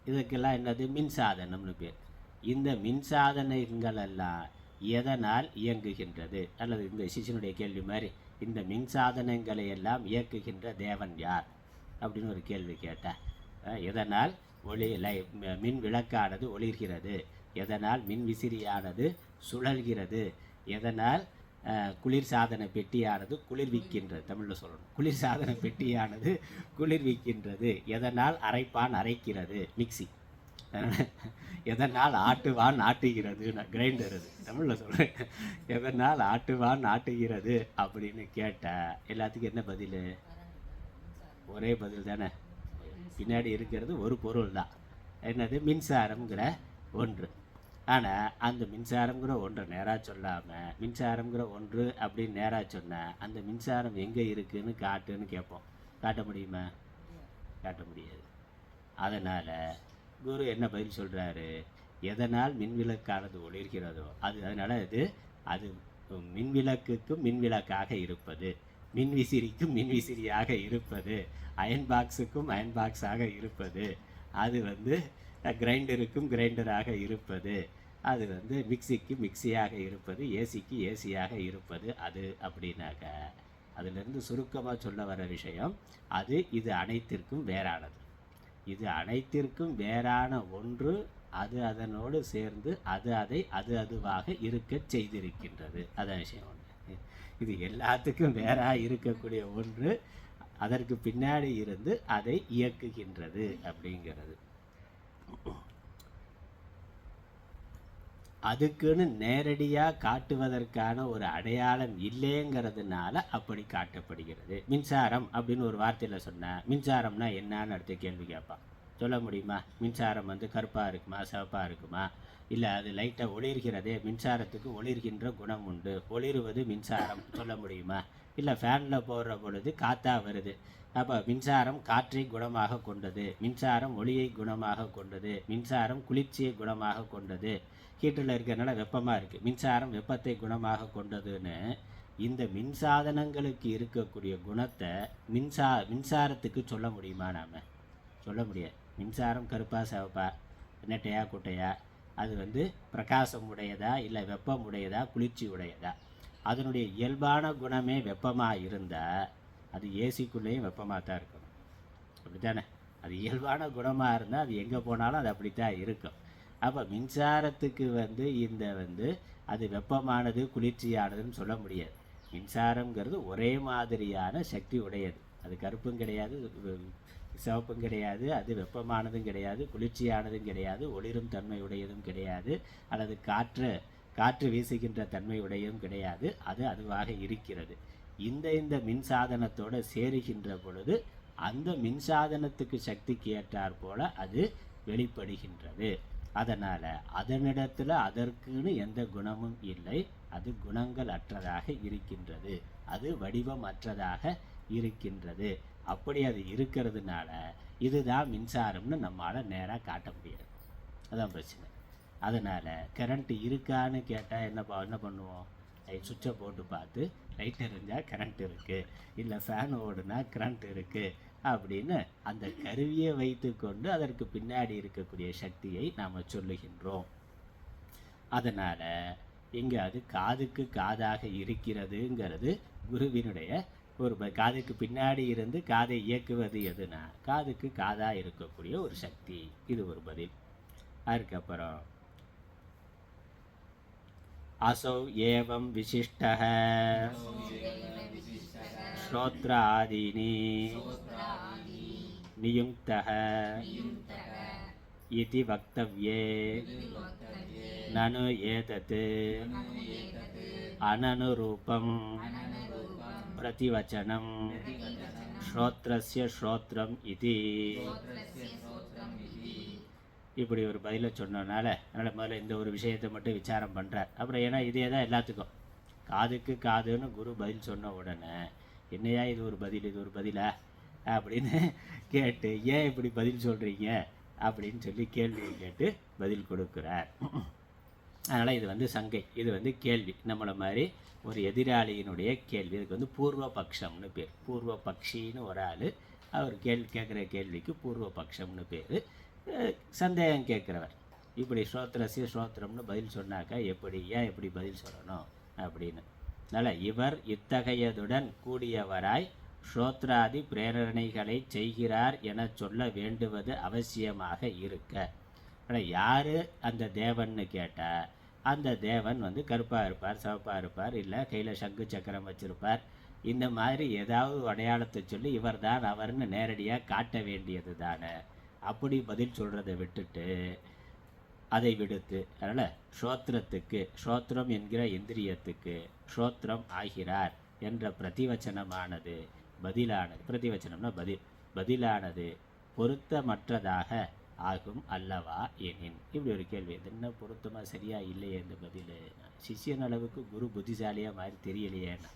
A: இதுக்கெல்லாம் என்னது, மின்சாதனம்னு பேர். இந்த மின்சாதனங்களெல்லாம் எதனால் இயங்குகின்றது, அல்லது இந்த சிஷ்யனுடைய கேள்வி மாதிரி இந்த மின்சாதனங்களை எல்லாம் இயக்குகின்ற தேவன் யார் அப்படின்னு ஒரு கேள்வி கேட்டேன். எதனால் மின் விளக்கானது ஒளிர்கிறது, எதனால் மின் விசிறியானது சுழல்கிறது, எதனால் குளிர்சாதன பெட்டியானது குளிர்விக்கின்றது, தமிழில் சொல்லணும், குளிர்சாதன பெட்டியானது குளிர்விக்கின்றது, எதனால் அரைப்பான் அரைக்கிறது, மிக்சி, எதனால் ஆட்டுவான் ஆட்டுகிறது, கிரைண்டர், அது தமிழில் சொல்கிறேன், எதனால் ஆட்டுவான் ஆட்டுகிறது அப்படின்னு கேட்டால் எல்லாத்துக்கும் என்ன பதில்? ஒரே பதில் தானே. பின்னாடி இருக்கிறது ஒரு பொருள் தான், என்னது, மின்சாரம்ங்கிற ஒன்று. ஆனால் அந்த மின்சாரங்கிற ஒன்றை நேராக சொல்லாமல் மின்சாரங்கிற ஒன்று அப்படின்னு நேராக சொன்னால் அந்த மின்சாரம் எங்கே இருக்குதுன்னு காட்டுன்னு கேட்போம். காட்ட முடியுமா? காட்ட முடியாது. அதனால் குரு என்ன பதில் சொல்கிறாரு, எதனால் மின்விளக்கானது ஒளிர்கிறதோ அதனால் அது மின்விளக்குக்கும் மின்விளக்காக இருப்பது, மின்விசிறிக்கும் மின்விசிறியாக இருப்பது, அயன் பாக்ஸுக்கும் அயன் பாக்ஸாக இருப்பது, அது கிரைண்டருக்கும் கிரைண்டராக இருப்பது, அது மிக்சிக்கு மிக்சியாக இருப்பது, ஏசிக்கு ஏசியாக இருப்பது, அது அப்படின்னாக்க அதிலிருந்து சுருக்கமாக சொல்ல வர விஷயம் இது அனைத்திற்கும் வேறானது. இது அனைத்திற்கும் வேறான ஒன்று, அது அதனோடு சேர்ந்து அதை அதுவாக இருக்க செய்திருக்கின்றது. அதான் விஷயம் ஒன்று. இது எல்லாத்துக்கும் வேறாக இருக்கக்கூடிய ஒன்று அதற்கு பின்னாடி இருந்து அதை இயக்குகின்றது அப்படிங்கிறது. அதுக்குன்னு நேரடியாக காட்டுவதற்கான ஒரு அடையாளம் இல்லைங்கிறதுனால அப்படி காட்டப்படுகிறது. மின்சாரம் அப்படின்னு ஒரு வார்த்தையில் சொன்னேன், மின்சாரம்னா என்னன்னு அடுத்த கேள்வி கேட்பான். சொல்ல முடியுமா? மின்சாரம் வந்து கருப்பாக இருக்குமா, சிவப்பாக இருக்குமா, இல்லை அது லைட்டாக ஒளிர்கிறதே, மின்சாரத்துக்கு ஒளிர்கின்ற குணம் உண்டு, ஒளிருவது மின்சாரம் சொல்ல முடியுமா? இல்லை ஃபேனில் போடுற பொழுது காற்றா வருது, அப்போ மின்சாரம் காற்றை குணமாக கொண்டது, மின்சாரம் ஒளியை குணமாக கொண்டது, மின்சாரம் குளிர்ச்சியை குணமாக கொண்டது, ஹீட்டரில் இருக்கிறதுனால வெப்பமாக இருக்குது, மின்சாரம் வெப்பத்தை குணமாக கொண்டதுன்னு இந்த மின்சாதனங்களுக்கு இருக்கக்கூடிய குணத்தை மின்சாரத்துக்கு சொல்ல முடியுமா? நாம் சொல்ல முடியாது. மின்சாரம் கருப்பா சிவப்பா, நெட்டையா குட்டையா, அது வந்து பிரகாசம் உடையதா இல்லை வெப்பம் உடையதா குளிர்ச்சி உடையதா? அதனுடைய இயல்பான குணமே வெப்பமாக இருந்தால் அது ஏசிக்குள்ளேயும் வெப்பமாக தான் இருக்கணும், அப்படி தானே? அது இயல்பான குணமாக இருந்தால் அது எங்கே போனாலும் அது அப்படித்தான் இருக்கும். அப்போ மின்சாரத்துக்கு வந்து அது வெப்பமானது குளிர்ச்சியானதுன்னு சொல்ல முடியாது. மின்சாரங்கிறது ஒரே மாதிரியான சக்தி உடையது. அது கருப்பும் கிடையாது, சிவப்பும் கிடையாது, அது வெப்பமானதும் கிடையாது, குளிர்ச்சியானதும் கிடையாது, ஒளிரும் தன்மை உடையதும் கிடையாது, அல்லது காற்று வீசுகின்ற தன்மை உடையதும் கிடையாது. அது அதுவாக இருக்கிறது. இந்த மின்சாதனத்தோடு சேருகின்ற பொழுது அந்த மின்சாதனத்துக்கு சக்திக்கு ஏற்றாற் போல அது வெளிப்படுகின்றது. அதனால் அதனிடத்தில் அதற்குன்னு எந்த குணமும் இல்லை, அது குணங்கள் அற்றதாக இருக்கின்றது, அது வடிவம் அற்றதாக இருக்கின்றது. அப்படி அது இருக்கிறதுனால இதுதான் மின்சாரம்னு நம்மளால் நேராக காட்ட முடியாது. அதான் பிரச்சனை. அதனால் கரண்ட்டு இருக்கான்னு கேட்டால் என்ன பண்ணுவோம்? சுவிட்சை போட்டு பார்த்து லைட் எரிஞ்சால் கரண்ட் இருக்குது, இல்லை ஃபேன் ஓடுனா கரண்ட் இருக்குது அப்படின்னு அந்த கருவியை வைத்து கொண்டு அதற்கு பின்னாடி இருக்கக்கூடிய சக்தியை நாம் சொல்லுகின்றோம். அதனால் இங்கே அது காதுக்கு காதாக இருக்கிறதுங்கிறது குருவினுடைய ஒரு காதுக்கு பின்னாடி இருந்து காதை இயக்குவது எதுனா காதுக்கு காதாக இருக்கக்கூடிய ஒரு சக்தி. இது ஒரு பதில். அதுக்கப்புறம் அசௌ ஏவம் விசிஷ்டஹ ஸ்ரோத்ர ஆதீனி நியுக்தஹ இதி வக்தவ்யே நனு ஏதத் அனனுரூபம் பிரதிவச்சனம் ஸ்ரோத்ரஸ்ய ஸ்ரோத்ரம் இது. இப்படி ஒரு பதிலை சொன்னனால அதனால் முதல்ல இந்த ஒரு விஷயத்தை மட்டும் விசாரம் பண்ணுறார். அப்புறம் ஏன்னா இதே தான் எல்லாத்துக்கும் காதுக்கு காதுன்னு குரு பதில் சொன்ன உடனே என்னையா இது ஒரு பதில், இது ஒரு பதிலா அப்படின்னு கேட்டு ஏன் இப்படி பதில் சொல்கிறீங்க அப்படின்னு சொல்லி கேள்வியை கேட்டு பதில் கொடுக்குறார். அதனால் இது சங்கை, இது கேள்வி, நம்மளை மாதிரி ஒரு எதிராளியினுடைய கேள்வி. இதுக்கு பூர்வ பக்ஷம்னு பேர். பூர்வ பக்ஷின்னு ஒரு ஆள், அவர் கேட்குற கேள்விக்கு பூர்வ பக்ஷம்னு பேர். சந்தேகம் கேட்குறவர் இப்படி ஸ்ரோத்ரஸ்ய ஸ்ரோத்திரம்னு பதில் சொன்னாக்கா ஏன் எப்படி பதில் சொல்லணும் அப்படின்னு. அதனால் இவர் இத்தகையதுடன் கூடியவராய் ஸ்ரோத்ராதி பிரேரணைகளை செய்கிறார் என சொல்ல வேண்டுவது அவசியமாக இருக்க. ஆனால் யார் அந்த தேவன்னு கேட்டால் அந்த தேவன் கருப்பாக இருப்பார், சிவப்பாக இருப்பார், இல்லை கையில் சங்கு சக்கரம் வச்சுருப்பார். இந்த மாதிரி ஏதாவது அடையாளத்தை சொல்லி இவர் தான் அவர்னு நேரடியாக காட்ட வேண்டியது தானே. அப்படி பதில் சொல்கிறத விட்டுட்டு அதை விடுத்து அதனால் ஸ்ரோத்திரத்துக்கு, ஸ்ரோத்திரம் என்கிற இந்திரியத்துக்கு ஸ்ரோத்திரம் ஆகிறார் என்ற பிரதிவச்சனமானது பதிலானது. பிரதிவச்சனம்னா பதிலானது பொருத்தமற்றதாக ஆகும் அல்லவா எனின். இப்படி ஒரு கேள்வி. இது என்ன பொருத்தமாக சரியாக இல்லையே இந்த பதில்? சிஷியன் அளவுக்கு குரு புத்திசாலியாக மாதிரி தெரியலையேன்னா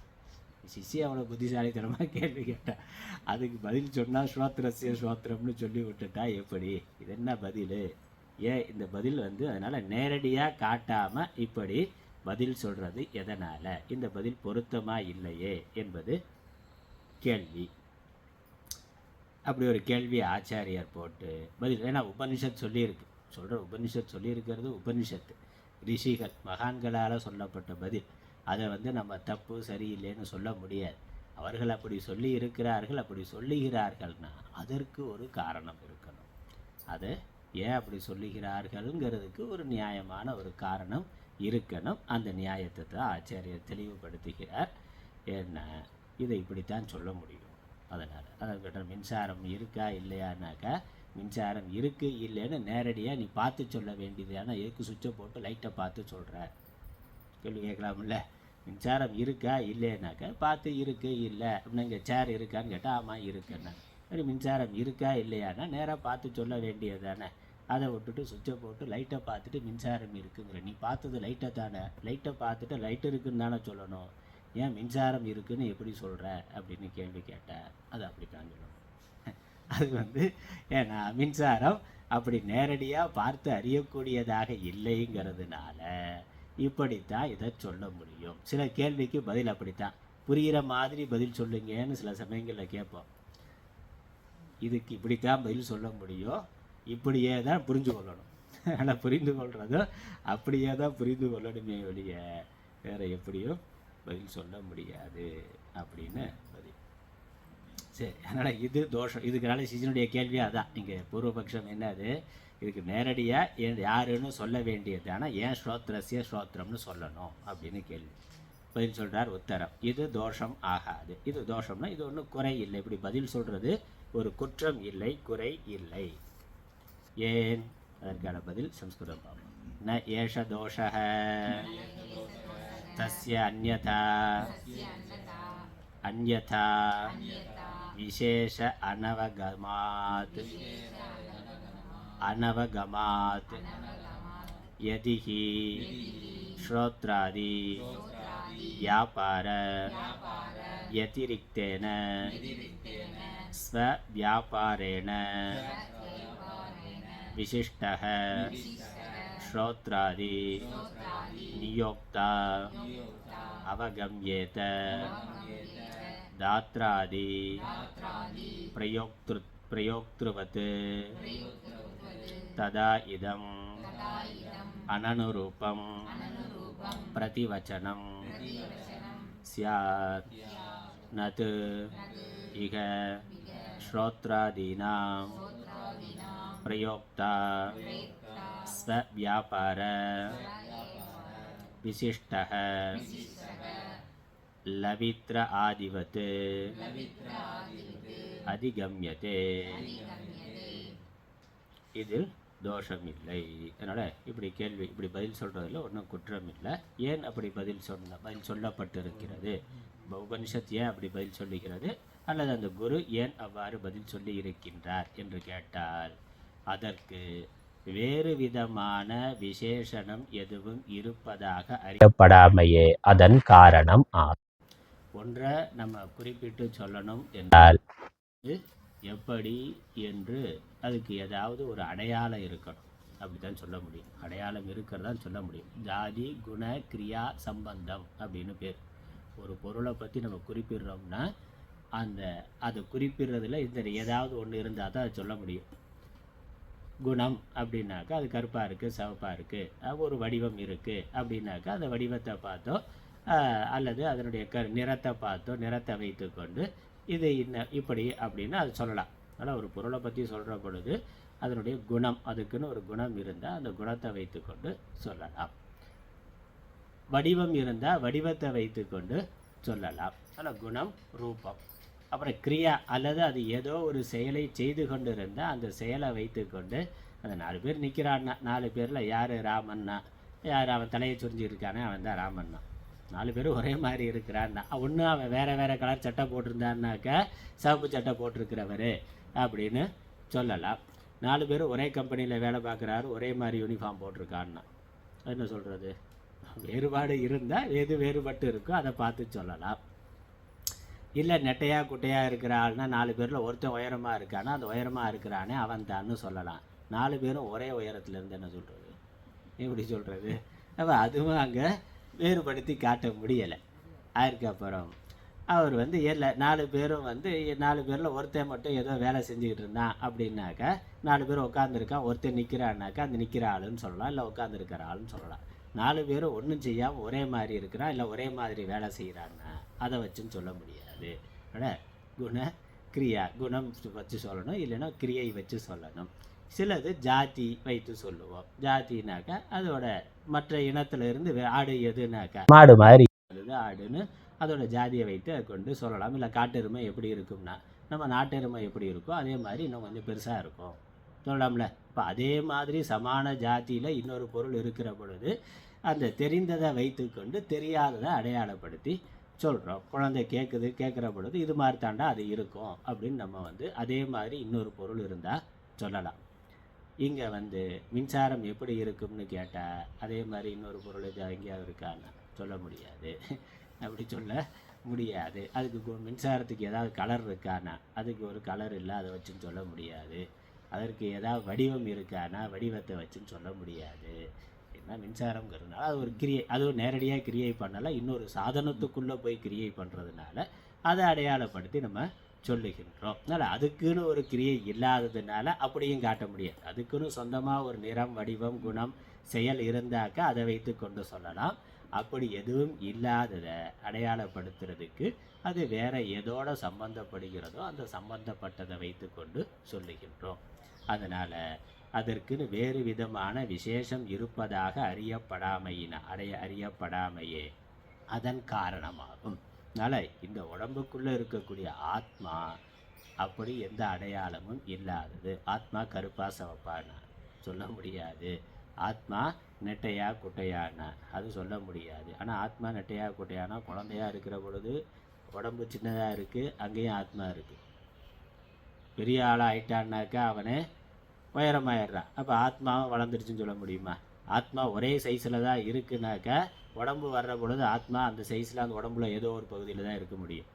A: சிஷியை அவ்வளோ புத்திசாலித்தனமாக கேள்வி கேட்டால் அதுக்கு பதில் சொன்னால் ஸ்ரோத்ரஸ்ய ஸ்ரோத்திரம்னு சொல்லி விட்டுட்டா எப்படி? இது என்ன பதில்? ஏன் இந்த பதில் அதனால் நேரடியாக காட்டாமல் இப்படி பதில் சொல்கிறது எதனால்? இந்த பதில் பொருத்தமாக இல்லையே என்பது கேள்வி. அப்படி ஒரு கேள்வி ஆச்சாரியார் போட்டு பதில். ஏன்னா உபனிஷத் சொல்லியிருக்கு, உபனிஷத் சொல்லியிருக்கிறது உபனிஷத்து, ரிஷிகள் மகான்களால் சொல்லப்பட்ட பதில். அதை நம்ம தப்பு சரியில்லைன்னு சொல்ல முடியாது. அவர்கள் அப்படி சொல்லி இருக்கிறார்கள், அப்படி சொல்லுகிறார்கள்னா அதற்கு ஒரு காரணம் இருக்கணும். அதை ஏன் அப்படி சொல்லுகிறார்கள்ங்கிறதுக்கு ஒரு நியாயமான ஒரு காரணம் இருக்கணும். அந்த நியாயத்தை தான் ஆச்சாரியர் தெளிவுபடுத்துகிறார். ஏன்னா இதை இப்படித்தான் சொல்ல முடியும். அதனால் மின்சாரம் இருக்கா இல்லையானாக்கா மின்சாரம் இருக்குது இல்லைன்னு நேரடியாக நீ பார்த்து சொல்ல வேண்டியது. ஆனால் எதுக்கு சுவிட்சை போட்டு லைட்டை பார்த்து சொல்கிற? கேள்வி கேட்கலாம்ல. மின்சாரம் இருக்கா இல்லைன்னாக்கா பார்த்து இருக்குது இல்லை அப்படின்னா இங்கே சேர் இருக்கான்னு கேட்டால் ஆமாம் இருக்குன்னா சரி, மின்சாரம் இருக்கா இல்லையானா நேராக பார்த்து சொல்ல வேண்டியது தானே. அதை விட்டுட்டு சுவிட்சை போட்டு லைட்டை பார்த்துட்டு மின்சாரம் இருக்குங்கிற. நீ பார்த்தது லைட்டை தானே, லைட்டை பார்த்துட்டு லைட் இருக்குன்னு தானே சொல்லணும். ஏன் மின்சாரம் இருக்குன்னு எப்படி சொல்கிற அப்படின்னு கேள்வி கேட்டேன். அது அப்படி தான் சொல்லணும். அது ஏன்னா மின்சாரம் அப்படி நேரடியாக பார்த்து அறியக்கூடியதாக இல்லைங்கிறதுனால இப்படித்தான் இதை சொல்ல முடியும். சில கேள்விக்கு பதில் அப்படித்தான், புரிகிற மாதிரி பதில் சொல்லுங்கன்னு சில சமயங்களில் கேட்போம். இதுக்கு இப்படித்தான் பதில் சொல்ல முடியும், இப்படியே தான் புரிந்து கொள்ளணும். ஆனால் புரிந்து கொள்றதும் அப்படியே தான் புரிந்து கொள்ளணுமே ஒழிய வேறு எப்படியும் பதில் சொல்ல முடியாது அப்படின்னு பதில். சரி, அதனால் இது தோஷம். இதுக்குனால சிஜனுடைய கேள்வியாக அதான். இங்கே பூர்வபக்ஷம் என்னது, இதுக்கு நேரடியாக யாருன்னு சொல்ல வேண்டியது, ஆனால் ஏன் ஸ்ரோத்ரஸ்ய ஸ்ரோத்திரம்னு சொல்லணும் அப்படின்னு கேள்வி. பதில் சொல்கிறார் உத்தரம், இது தோஷம் ஆகாது. இது தோஷம்னா இது ஒன்றும் குறை இல்லை. இப்படி பதில் சொல்கிறது ஒரு குற்றம் இல்லை, குறை இல்லை. ஏன்? அதற்கான பதில் சம்ஸ்கிருதம் பார்ப்போம். ந ஏஷ தோஷः தஸ்ய அன்யதா விசேஷ அனவகமாத் யதி ஹி ஸ்ரோத்ராதி வியாபார யதிரிக்தேன ஸ்வவியாபாரேண விசிஷ்டः ஸ்ரோத்ராதி நியோக்தா அவகம்யேத தாத்ராதி பிரயோக்திருவத் ததா இதம் அனனுரூபம் பிரதிவச்சனம் ஸ்யாத் நத் இக ஸ்ரோத்ராதீனாம் பிரயோக்தா ஸ்வவியாபார விசிஷ்டः லவித்ர ஆதிவத் அதிகம்யதே. இதில் தோஷம் இல்லை. அதனால் இப்படி கேள்வி இப்படி பதில் சொல்கிறதுல ஒன்றும் குற்றம் இல்லை. ஏன் அப்படி பதில் சொல்லப்பட்டிருக்கிறது? உபனிஷத் ஏன் அப்படி பதில் சொல்லுகிறது, அல்லது அந்த குரு ஏன் அவ்வாறு பதில் சொல்லி இருக்கின்றார் என்று கேட்டால் அதற்கு வேறு விதமான விசேஷணம் எதுவும் இருப்பதாக அறியப்படாமையே அதன் காரணம் ஆகும். ஒன்றை நம்ம குறிப்பிட்டு சொல்லணும் என்றால் எப்படி என்று அதுக்கு ஏதாவது ஒரு அடையாளம் இருக்கணும், அப்படித்தான் சொல்ல முடியும். அடையாளம் இருக்கிறதான் சொல்ல முடியும். ஜாதி குண கிரியா சம்பந்தம் அப்படின்னு பேர். ஒரு பொருளை பற்றி நம்ம குறிப்பிடுறோம்னா அது குறிப்பிடுறதுல இந்த ஏதாவது ஒன்று இருந்தால் தான் அது சொல்ல முடியும். குணம் அப்படின்னாக்கா அது கருப்பாக இருக்குது, சிவப்பாக இருக்குது, ஒரு வடிவம் இருக்குது அப்படின்னாக்கா அந்த வடிவத்தை பார்த்தோ அல்லது அதனுடைய நிறத்தை பார்த்தோ நிறத்தை வைத்து கொண்டு இது இப்படி அப்படின்னு அது சொல்லலாம். அதனால் ஒரு பொருளை பற்றி சொல்கிற பொழுது அதனுடைய குணம், அதுக்குன்னு ஒரு குணம் இருந்தால் அந்த குணத்தை வைத்து கொண்டு சொல்லலாம். வடிவம் இருந்தால் வடிவத்தை வைத்து கொண்டு சொல்லலாம். அதில் குணம் ரூபம். அப்புறம் கிரியா அல்லது அது ஏதோ ஒரு செயலை செய்து கொண்டு இருந்தால் அந்த செயலை வைத்து கொண்டு அந்த 4 பேர் நிற்கிறான்னா 4 பேரில் யார் ராமன்னா, யார் அவன் தலையை சுரிஞ்சிருக்கானே அவன் தான் ராமன்னா. 4 பேரும் ஒரே மாதிரி இருக்கிறான்னா, ஒன்று அவன் வேறு வேறு கலர் சட்டை போட்டிருந்தான்னாக்கா சிவப்பு சட்டை போட்டிருக்கிறவர் அப்படின்னு சொல்லலாம். 4 பேரும் ஒரே கம்பெனியில் வேலை பார்க்குறாரு, ஒரே மாதிரி யூனிஃபார்ம் போட்டிருக்கான்னா என்ன சொல்கிறது? வேறுபாடு இருந்தால் எது வேறுபட்டு இருக்கோ அதை பார்த்து சொல்லலாம். இல்லை நெட்டையாக குட்டையாக இருக்கிற ஆள்னா 4 பேரில் ஒருத்தன் உயரமாக இருக்கானா அந்த உயரமாக இருக்கிறானே அவன் தான்னு சொல்லலாம். 4 பேரும் ஒரே உயரத்துலேருந்து என்ன சொல்கிறது? எப்படி சொல்கிறது? அப்போ அதுவும் அங்கே வேறுபடுத்தி காட்ட முடியலை. அதுக்கப்புறம் அவர் இல்லை 4 பேரும் 4 பேரில் ஒருத்தன் மட்டும் ஏதோ வேலை செஞ்சுக்கிட்டு இருந்தான் அப்படின்னாக்கா 4 பேர் உட்காந்துருக்கான், ஒருத்தன் நிற்கிறான்னாக்கா அந்த நிற்கிற ஆளுன்னு சொல்லலாம், இல்லை உட்காந்துருக்கிற ஆளுன்னு சொல்லலாம். 4 பேரும் ஒன்றும் செய்யாமல் ஒரே மாதிரி இருக்கிறான், இல்லை ஒரே மாதிரி வேலை செய்கிறான்னா அதை வச்சுன்னு சொல்ல முடியாது. குண கிரியா குணம் வச்சு சொல்லணும், இல்லைன்னா கிரியை வச்சு சொல்லணும். சிலது ஜாதி வைத்து சொல்லுவோம். ஜாதினாக்கா அதோட மற்ற இனத்திலிருந்து ஆடு எதுனாக்கா மாடு மாதிரி ஆடுன்னு அதோட ஜாதியை வைத்து அதை கொண்டு சொல்லலாம். இல்லை காட்டெருமை எப்படி இருக்கும்னா நம்ம நாட்டெருமை எப்படி இருக்கோ அதே மாதிரி இன்னும் கொஞ்சம் பெருசாக இருக்கும் சொல்லலாம்ல. இப்போ அதே மாதிரி சமான ஜாதியில் இன்னொரு பொருள் இருக்கிற பொழுது அந்த தெரிந்ததை வைத்துக்கொண்டு தெரியாததை அடையாளப்படுத்தி சொல்கிறோம். குழந்தை கேட்குற பொழுது இது மாதிரி தாண்டா அது இருக்கும் அப்படின்னு நம்ம அதே மாதிரி இன்னொரு பொருள் இருந்தால் சொல்லலாம். இங்கே மின்சாரம் எப்படி இருக்கும்னு கேட்டால் அதே மாதிரி இன்னொரு பொருள் எங்கேயாவது இருக்கான்னு சொல்ல முடியாது. அப்படி சொல்ல முடியாது. அதுக்கு மின்சாரத்துக்கு ஏதாவது கலர் இருக்கானா, அதுக்கு ஒரு கலர் இல்லை, அதை வச்சுன்னு சொல்ல முடியாது. அதற்கு ஏதாவது வடிவம் இருக்கானா, வடிவத்தை வச்சுன்னு சொல்ல முடியாது. ஏன்னா மின்சாரங்கிறதுனால அது ஒரு கிரியை, அதுவும் நேரடியாக கிரியை பண்ணலை, இன்னொரு சாதனத்துக்குள்ளே போய் கிரியை பண்ணுறதுனால அதை அடையாளப்படுத்தி நம்ம சொல்லுகின்றோம். அதனால் அதுக்குன்னு ஒரு கிரியை இல்லாததுனால அப்படியும் காட்ட முடியாது. அதுக்குன்னு சொந்தமாக ஒரு நிறம், வடிவம், குணம், செயல் இருந்தாக்கா அதை வைத்து கொண்டு சொல்லலாம். அப்படி எதுவும் இல்லாததை அடையாளப்படுத்துறதுக்கு அது வேற எதோட சம்பந்தப்படுகிறதோ அந்த சம்பந்தப்பட்டதை வைத்து கொண்டு சொல்லுகின்றோம். அதனால் அதற்குன்னு வேறு விதமான விசேஷம் இருப்பதாக அறியப்படாமையே அதன் காரணமாகும். அதனால் இந்த உடம்புக்குள்ளே இருக்கக்கூடிய ஆத்மா அப்படி எந்த அடையாளமும் இல்லாதது. ஆத்மா கருப்பா சிவப்பானா சொல்ல முடியாது. ஆத்மா நெட்டையா குட்டையானா அது சொல்ல முடியாது. ஆனால் ஆத்மா நெட்டையா குட்டையானா குழந்தையா இருக்கிற பொழுது உடம்பு சின்னதாக இருக்குது, அங்கேயும் ஆத்மா இருக்குது. பெரிய ஆளாக ஆயிட்டான்னாக்கா அவனே உயரமாயிடுறான். அப்போ ஆத்மாவும் வளர்ந்துருச்சுன்னு சொல்ல முடியுமா? ஆத்மா ஒரே சைஸில் தான் இருக்குனாக்கா உடம்பு வர்ற பொழுது ஆத்மா அந்த சைஸில் அந்த உடம்புல ஏதோ ஒரு பகுதியில் தான் இருக்க முடியும்.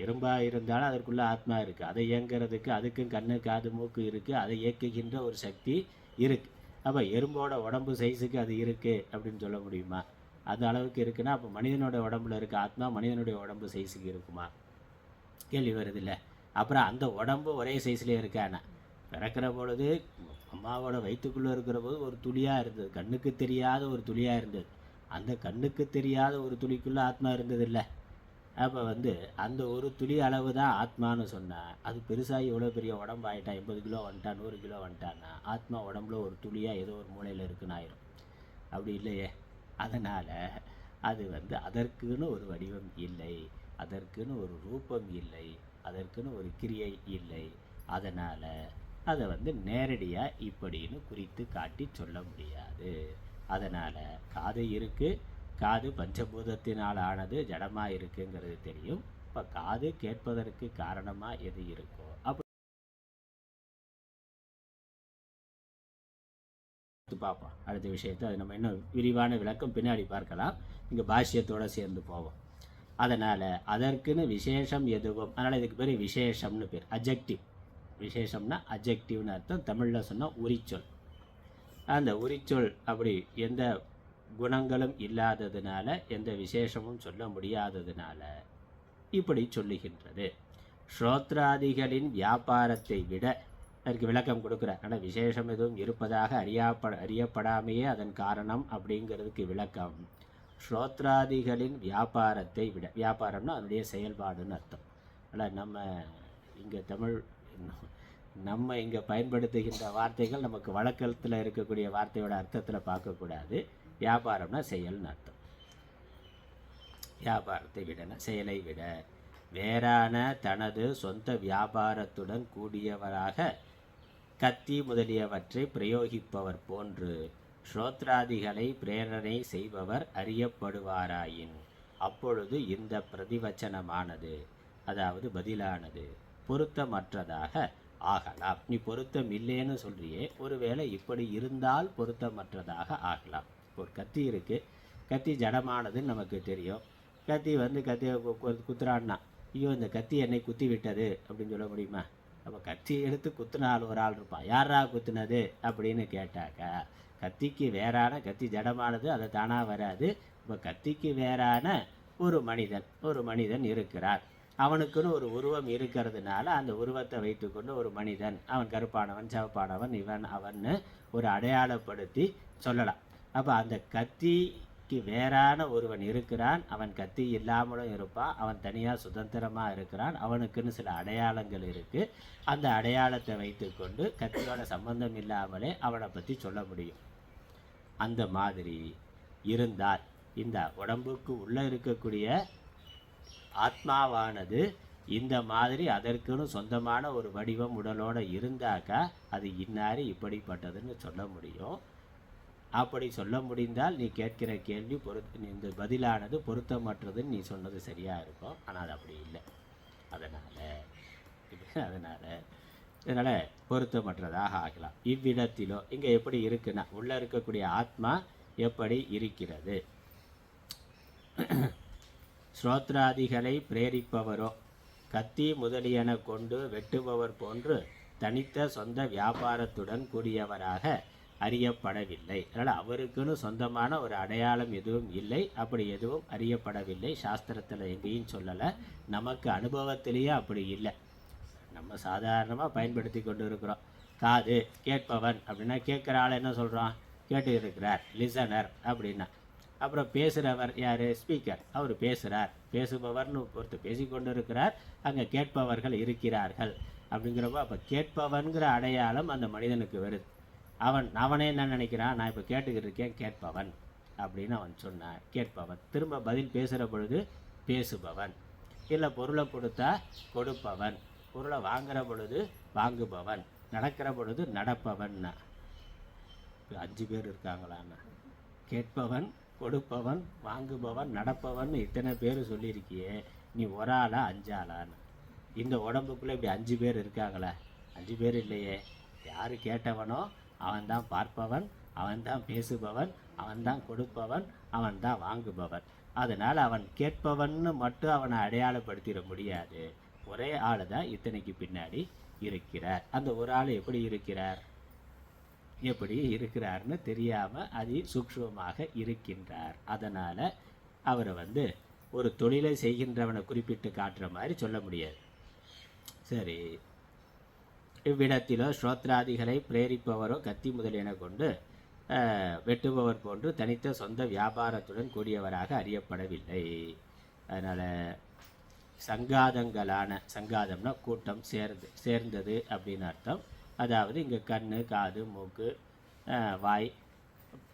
A: எறும்பாக இருந்தாலும் அதற்குள்ளே ஆத்மா இருக்குது. அதை இயங்கிறதுக்கு அதுக்கும் கண்ணு காது மூக்கு இருக்குது, அதை இயக்குகின்ற ஒரு சக்தி இருக்குது. அப்போ எறும்போட உடம்பு சைஸுக்கு அது இருக்குது அப்படின்னு சொல்ல முடியுமா? அந்த அளவுக்கு இருக்குன்னா அப்போ மனிதனோட உடம்புல இருக்க ஆத்மா மனிதனுடைய உடம்பு சைஸுக்கு இருக்குமா? கேள்வி வருதில்லை. அப்புறம் அந்த உடம்பு ஒரே சைஸ்லேயே இருக்கானா? பிறக்கிற பொழுது அம்மாவோட வயிற்றுக்குள்ளே இருக்கிற போது ஒரு துளியாக இருந்தது, கண்ணுக்கு தெரியாத ஒரு துளியாக இருந்தது. அந்த கண்ணுக்கு தெரியாத ஒரு துளிக்குள்ளே ஆத்மா இருந்ததில்லை. அப்போ அந்த ஒரு துளி அளவு தான் ஆத்மான்னு சொன்னால் அது பெருசாகி எவ்வளோ பெரிய உடம்பு ஆகிட்டான், 80 கிலோ வந்துட்டான், 100 கிலோ வந்துட்டான்னா ஆத்மா உடம்புல ஒரு துளியாக ஏதோ ஒரு மூலையில் இருக்குன்னு ஆயிரும். அப்படி இல்லையே. அதனால் அது அதற்குன்னு ஒரு வடிவம் இல்லை, அதற்குன்னு ஒரு ரூபம் இல்லை, அதற்குன்னு ஒரு கிரியை இல்லை. அதனால் அதை நேரடியாக இப்படின்னு குறித்து காட்டி சொல்ல முடியாது. அதனால் காது இருக்குது, காது பஞ்சபூதத்தினால் ஆனது, ஜடமாக இருக்குங்கிறது தெரியும். இப்போ காது கேட்பதற்கு காரணமாக எது இருக்கோ அப்படி பார்ப்போம். அடுத்த விஷயத்தை அது நம்ம இன்னும் விரிவான விளக்கம் பின்னாடி பார்க்கலாம். இங்கே பாஷ்யத்தோடு சேர்ந்து போவோம். அதனால் அதற்குன்னு விசேஷம் எதுவும், அதனால் இதுக்கு பேர் விசேஷம்னு பேர், அஜெக்டிவ். விசேஷம்னா அஜெக்டிவ்னு அர்த்தம். தமிழில் சொன்னால் உரிச்சொல். அந்த உரிச்சொல் அப்படி எந்த குணங்களும் இல்லாததுனால, எந்த விசேஷமும் சொல்ல முடியாததுனால இப்படி சொல்லுகின்றது. ஸ்ரோத்ராதிகளின் வியாபாரத்தை விட அதற்கு விளக்கம் கொடுக்குறார். ஆனால் விசேஷம் எதுவும் இருப்பதாக அறியப்படாமையே அதன் காரணம் அப்படிங்கிறதுக்கு விளக்கம் ஸ்ரோத்ராதிகளின் வியாபாரத்தை விட. வியாபாரம்னா அதனுடைய செயல்பாடுன்னு அர்த்தம். ஆனால் நம்ம இங்கே பயன்படுத்துகின்ற வார்த்தைகள் நமக்கு வழக்கத்தில் இருக்கக்கூடிய வார்த்தையோட அர்த்தத்தில் பார்க்கக்கூடாது. வியாபாரம்னா செயல்னு அர்த்தம். வியாபாரத்தை விடனா செயலை விட வேறான தனது சொந்த வியாபாரத்துடன் கூடியவராக கத்தி முதலியவற்றை பிரயோகிப்பவர் போன்று ஸ்ரோத்ராதிகளை பிரேரணை செய்பவர் அறியப்படுவாராயின் அப்பொழுது இந்த பிரதிவச்சனமானது, அதாவது பதிலானது, பொருத்தமற்றதாக ஆகலாம். நீ பொருத்தம் இல்லைன்னு சொல்றியே, ஒருவேளை இப்படி இருந்தால் பொருத்தமற்றதாக ஆகலாம். ஒரு கத்தி இருக்குது, கத்தி ஜடமானதுன்னு நமக்கு தெரியும். கத்தி கத்தியை குத்துறான்னா, ஐயோ இந்த கத்தி என்னை குத்தி விட்டது அப்படின்னு சொல்ல முடியுமா? அப்போ கத்தி எடுத்து குத்துனாலும் ஒரு ஆள் இருப்பான், யாரா குத்துனது அப்படின்னு கேட்டாக்கா, கத்திக்கு வேறான, கத்தி ஜடமானது, அதை தானாக வராது. இப்போ கத்திக்கு வேறான ஒரு மனிதன் இருக்கிறார். அவனுக்குன்னு ஒரு உருவம் இருக்கிறதுனால அந்த உருவத்தை வைத்துக்கொண்டு ஒரு மனிதன், அவன் கருப்பானவன், சிவப்பானவன், இவன் அவன்னு ஒரு அடையாளப்படுத்தி சொல்லலாம். அப்போ அந்த கத்திக்கு வேறான ஒருவன் இருக்கிறான், அவன் கத்தி இல்லாமலும் இருப்பான், அவன் தனியாக சுதந்திரமாக இருக்கிறான், அவனுக்குன்னு சில அடையாளங்கள் இருக்குது. அந்த அடையாளத்தை வைத்துக்கொண்டு கத்தியோட சம்பந்தம் இல்லாமலே அவனை பற்றி சொல்ல முடியும். அந்த மாதிரி இருந்தால் இந்த உடம்புக்கு உள்ளே இருக்கக்கூடிய ஆத்மாவானது இந்த மாதிரி அதற்குன்னு சொந்தமான ஒரு வடிவம் உடலோடு இருந்தாக்கா அது இன்னாரு இப்படிப்பட்டதுன்னு சொல்ல முடியும். அப்படி சொல்ல முடிந்தால் நீ கேட்கிற கேள்வி இந்த பதிலானது பொருத்தமற்றதுன்னு நீ சொன்னது சரியாக இருக்கும். ஆனால் அது அப்படி இல்லை. அதனால் பொருத்தமற்றதாக ஆகலாம். இவ்விடத்திலோ இங்கே எப்படி இருக்குன்னா உள்ளே இருக்கக்கூடிய ஆத்மா எப்படி இருக்கிறது? ஸ்ரோத்ராதிகளை பிரேரிப்பவரோ கத்தி முதலியன கொண்டு வெட்டுபவர் போன்று தனித்த சொந்த வியாபாரத்துடன் கூடியவராக அறியப்படவில்லை. அதனால் அவருக்குன்னு சொந்தமான ஒரு அடையாளம் எதுவும் இல்லை. அப்படி எதுவும் அறியப்படவில்லை. சாஸ்திரத்தில் எங்கேயும் சொல்லலை. நமக்கு அனுபவத்திலேயே அப்படி இல்லை. நம்ம சாதாரணமாக பயன்படுத்தி கொண்டு இருக்கிறோம். காது கேட்பவன் அப்படின்னா கேட்குற ஆள் என்ன சொல்கிறோம்? கேட்டு இருக்கிறார், லிசனர் அப்படின்னா. அப்புறம் பேசுகிறவர் யார்? ஸ்பீக்கர். அவர் பேசுகிறார். பேசுபவர்னு ஒருத்தர் பேசி கொண்டு இருக்கிறார், அங்கே கேட்பவர்கள் இருக்கிறார்கள் அப்படிங்கிறப்போ அப்போ கேட்பவன்கிற அடையாளம் அந்த மனிதனுக்கு வருது. அவனே என்ன நினைக்கிறான்? நான் இப்போ கேட்டுக்கிட்டு இருக்கேன், கேட்பவன் அப்படின்னு அவன் சொன்னான். கேட்பவன். திரும்ப பதில் பேசுகிற பொழுது பேசுபவன். இல்லை பொருளை கொடுத்தா கொடுப்பவன். பொருளை வாங்குகிற பொழுது வாங்குபவன். நடக்கிற பொழுது நடப்பவன்னா. 5 பேர் இருக்காங்களான்னா கேட்பவன், கொடுப்பவன், வாங்குபவன், நடப்பவன் இத்தனை பேர் சொல்லியிருக்கியே, நீ ஒரு ஆளா 5 ஆளான்னு? இந்த உடம்புக்குள்ளே இப்படி 5 பேர் இருக்காங்களா? 5 பேர் இல்லையே. யார் கேட்டவனோ அவன்தான் பார்ப்பவன், அவன்தான் பேசுபவன், அவன்தான் கொடுப்பவன், அவன்தான் வாங்குபவன். அதனால் அவன் கேட்பவன்னு மட்டும் அவனை அடையாளப்படுத்திட முடியாது. ஒரே ஆள் தான் இத்தனைக்கு பின்னாடி இருக்கிறார். அந்த ஒரு ஆள் எப்படி இருக்கிறார்? எப்படி இருக்கிறார்னு தெரியாமல் அதி சூக்ஷ்மமாக இருக்கின்றார். அதனால் அவரை ஒரு தொழிலை செய்கின்றவனை குறிப்பிட்டு காட்டுற மாதிரி சொல்ல முடியாது. சரி, இவ்விடத்திலோ ஸ்ரோத்ராதிகளை பிரேரிப்பவரோ கத்தி முதலியன கொண்டு வெட்டுபவர் போன்று தனித்த சொந்த வியாபாரத்துடன் கூடியவராக அறியப்படவில்லை. அதனால் சங்காதங்களான, சங்காதம்னா கூட்டம் சேர்ந்தது அப்படின்னு அர்த்தம். அதாவது இங்கே கண், காது, மூக்கு, வாய்,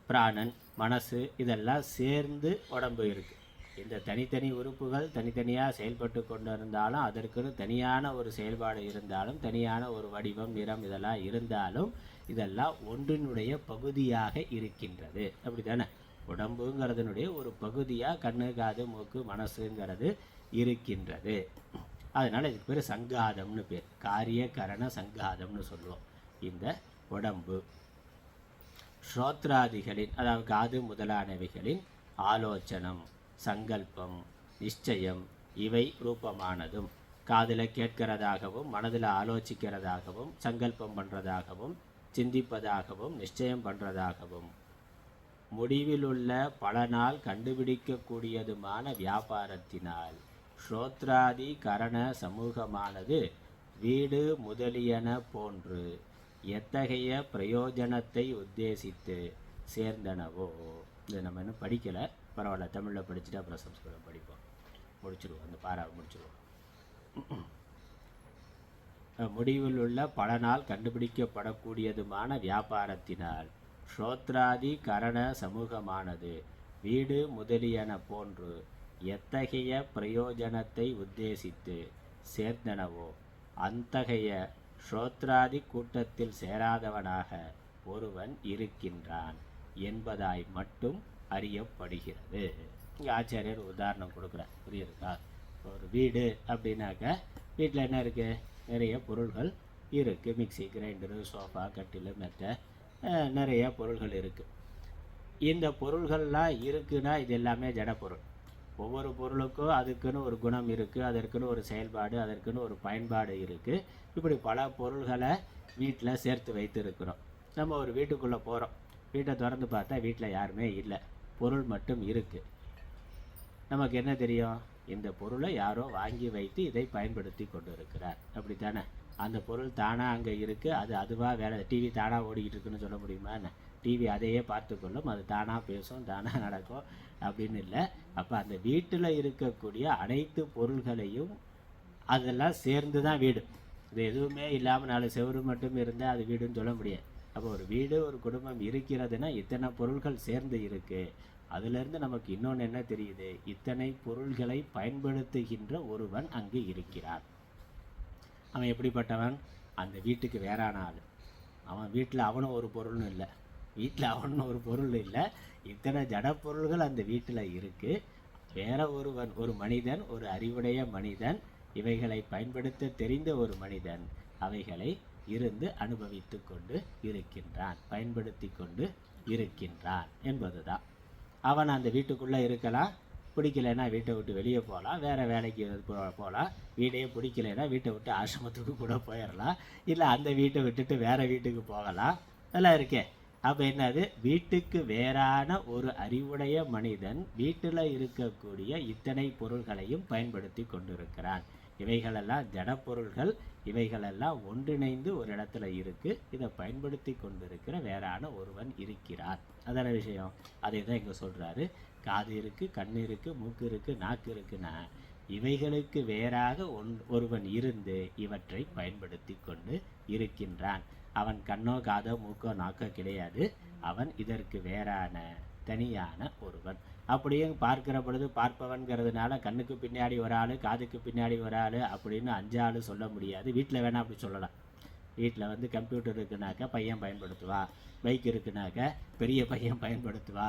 A: பிராணன், மனசு இதெல்லாம் சேர்ந்து உடம்பு இருக்குது. இந்த தனித்தனி உறுப்புகள் தனித்தனியாக செயல்பட்டு கொண்டு இருந்தாலும், அதற்குன்னு தனியான ஒரு செயல்பாடு இருந்தாலும், தனியான ஒரு வடிவம், நிறம் இதெல்லாம் இருந்தாலும், இதெல்லாம் ஒன்றினுடைய பகுதியாக இருக்கின்றது. அப்படி தானே? உடம்புங்கிறதுனுடைய ஒரு பகுதியாக கண்ணு, காது, மூக்கு, மனசுங்கிறது இருக்கின்றது. அதனால் இதுக்கு பேர் சங்காதம்னு பேர். காரிய கரண சங்காதம்னு சொல்லுவோம் இந்த உடம்பு. ஸ்ரோத்ராதிகளின், அதாவது காது முதலானவைகளின் ஆலோசனம், சங்கல்பம், நிச்சயம் இவை ரூபமானதும், காதில் கேட்கிறதாகவும் மனதில் ஆலோசிக்கிறதாகவும் சங்கல்பம் பண்ணுறதாகவும் சிந்திப்பதாகவும் நிச்சயம் பண்ணுறதாகவும் முடிவிலுள்ள பலனால் கண்டுபிடிக்கக்கூடியதுமான வியாபாரத்தினால் ஸ்ரோத்ராதி கரண சமூகமானது வீடு முதலியன போன்று எத்தகைய பிரயோஜனத்தை உத்தேசித்து சேர்ந்தனவோ. இதை நம்ம இன்னும் படிக்கலை, பரவாயில்ல, தமிழில் படிச்சுட்டு அப்புறம் சம்ஸ்கிருதம் படிப்போம். முடிச்சுடுவோம், அந்த பாராவை முடிச்சுடுவோம். முடிவில் உள்ள பலனால் கண்டுபிடிக்கப்படக்கூடியதுமான வியாபாரத்தினால் ஸ்ரோத்ராதி கரண சமூகமானது வீடு முதலியன போன்று எத்தகைய பிரயோஜனத்தை உத்தேசித்து சேர்ந்தனவோ அத்தகைய ஸ்ரோத்ராதி கூட்டத்தில் சேராதவனாக ஒருவன் இருக்கின்றான் என்பதாய் மட்டும் அறியப்படுகிறது. இங்கே ஆச்சாரியர் உதாரணம் கொடுக்குறார், புரியுதுக்கா? ஒரு வீடு அப்படின்னாக்க வீட்டில் என்ன இருக்குது? நிறைய பொருள்கள் இருக்குது. மிக்சி, கிரைண்டரு, சோஃபா, கட்டில், மெத்தை, நிறைய பொருள்கள் இருக்குது. இந்த பொருள்கள்லாம் இருக்குன்னா இது எல்லாமே ஜடப்பொருள். ஒவ்வொரு பொருளுக்கும் அதுக்குன்னு ஒரு குணம் இருக்குது, அதற்குன்னு ஒரு செயல்பாடு, அதற்குன்னு ஒரு பயன்பாடு இருக்குது. இப்படி பல பொருள்களை வீட்டில் சேர்த்து வைத்திருக்கிறோம். நம்ம ஒரு வீட்டுக்குள்ளே போகிறோம், வீட்டை திறந்து பார்த்தா வீட்டில் யாருமே இல்லை, பொருள் மட்டும் இருக்குது. நமக்கு என்ன தெரியும்? இந்த பொருளை யாரோ வாங்கி வைத்து இதை பயன்படுத்தி கொண்டு இருக்கிறார், அப்படி தானே? அந்த பொருள் தானாக அங்கே இருக்குது, அது அதுவாக வேலை. டிவி தானாக ஓடிக்கிட்டு இருக்குன்னு சொல்ல முடியுமா? என்ன? டிவி அதையே பார்த்துக்கொள்ளும், அது தானாக பேசும், தானாக நடக்கும் அப்படின்னு இல்லை. அப்போ அந்த வீட்டில் இருக்கக்கூடிய அனைத்து பொருள்களையும் அதெல்லாம் சேர்ந்து தான் வீடு. இது எதுவுமே இல்லாமல் 4 செவரு மட்டும் இருந்தால் அது வீடுன்னு சொல்ல முடியாது. அப்போ ஒரு வீடு, ஒரு குடும்பம் இருக்கிறதுனா இத்தனை பொருள்கள் சேர்ந்து இருக்குது. அதிலிருந்து நமக்கு இன்னொன்று என்ன தெரியுது? இத்தனை பொருள்களை பயன்படுத்துகின்ற ஒருவன் அங்கு இருக்கிறான். அவன் எப்படிப்பட்டவன்? அந்த வீட்டுக்கு வேறான ஆள். அவன் வீட்டில் அவனும் ஒரு பொருள்னு இல்லை, வீட்டில் அவனும் ஒரு பொருள் இல்லை. இத்தனை ஜடப்பொருள்கள் அந்த வீட்டில் இருக்குது. வேற ஒருவன், ஒரு மனிதன், ஒரு அறிவுடைய மனிதன், இவைகளை பயன்படுத்த தெரிந்த ஒரு மனிதன் அவைகளை இருந்து அனுபவித்து கொண்டு இருக்கின்றான், பயன்படுத்தி கொண்டு இருக்கின்றான் என்பது தான். அவன் அந்த வீட்டுக்குள்ளே இருக்கலாம், பிடிக்கலைன்னா வீட்டை விட்டு வெளியே போகலாம், வேறு வேலைக்கு போகலாம். வீடையே பிடிக்கலைன்னா வீட்டை விட்டு ஆசிரமத்துக்கு கூட போயிடலாம், இல்லை அந்த வீட்டை விட்டுட்டு வேறு வீட்டுக்கு போகலாம். அதெல்லாம் இருக்கே. அப்போ என்னது? வீட்டுக்கு வேறான ஒரு அறிவுடைய மனிதன் வீட்டில் இருக்கக்கூடிய இத்தனை பொருள்களையும் பயன்படுத்தி கொண்டிருக்கிறான். இவைகளெல்லாம் ஜடப்பொருள்கள், இவைகளெல்லாம் ஒன்றிணைந்து ஒரு இடத்துல இருக்குது. இதை பயன்படுத்தி கொண்டிருக்கிற வேறான ஒருவன் இருக்கிறார். அதான விஷயம். அதை தான் இங்கே சொல்கிறாரு. காது இருக்குது, கண் இருக்குது, மூக்கு இருக்குது, நாக்கு இருக்குன்னா இவைகளுக்கு வேறாக ஒருவன் இருந்து இவற்றை பயன்படுத்தி கொண்டு இருக்கின்றான். அவன் கண்ணோ காதோ மூக்கோ நாக்கோ கிடையாது. அவன் இதற்கு வேறான தனியான ஒருவன். அப்படியும் பார்க்கிற பொழுது பார்ப்பவன்கிறதுனால கண்ணுக்கு பின்னாடி ஒரு ஆள், காதுக்கு பின்னாடி ஒரு ஆள் அப்படின்னு 5 ஆள் சொல்ல முடியாது. வீட்டில் வேணால் அப்படி சொல்லலாம். வீட்டில் வந்து கம்ப்யூட்டர் இருக்குனாக்கா பையன் பயன்படுத்துவா, பைக் இருக்குனாக்கா பெரிய பையன் பயன்படுத்துவா,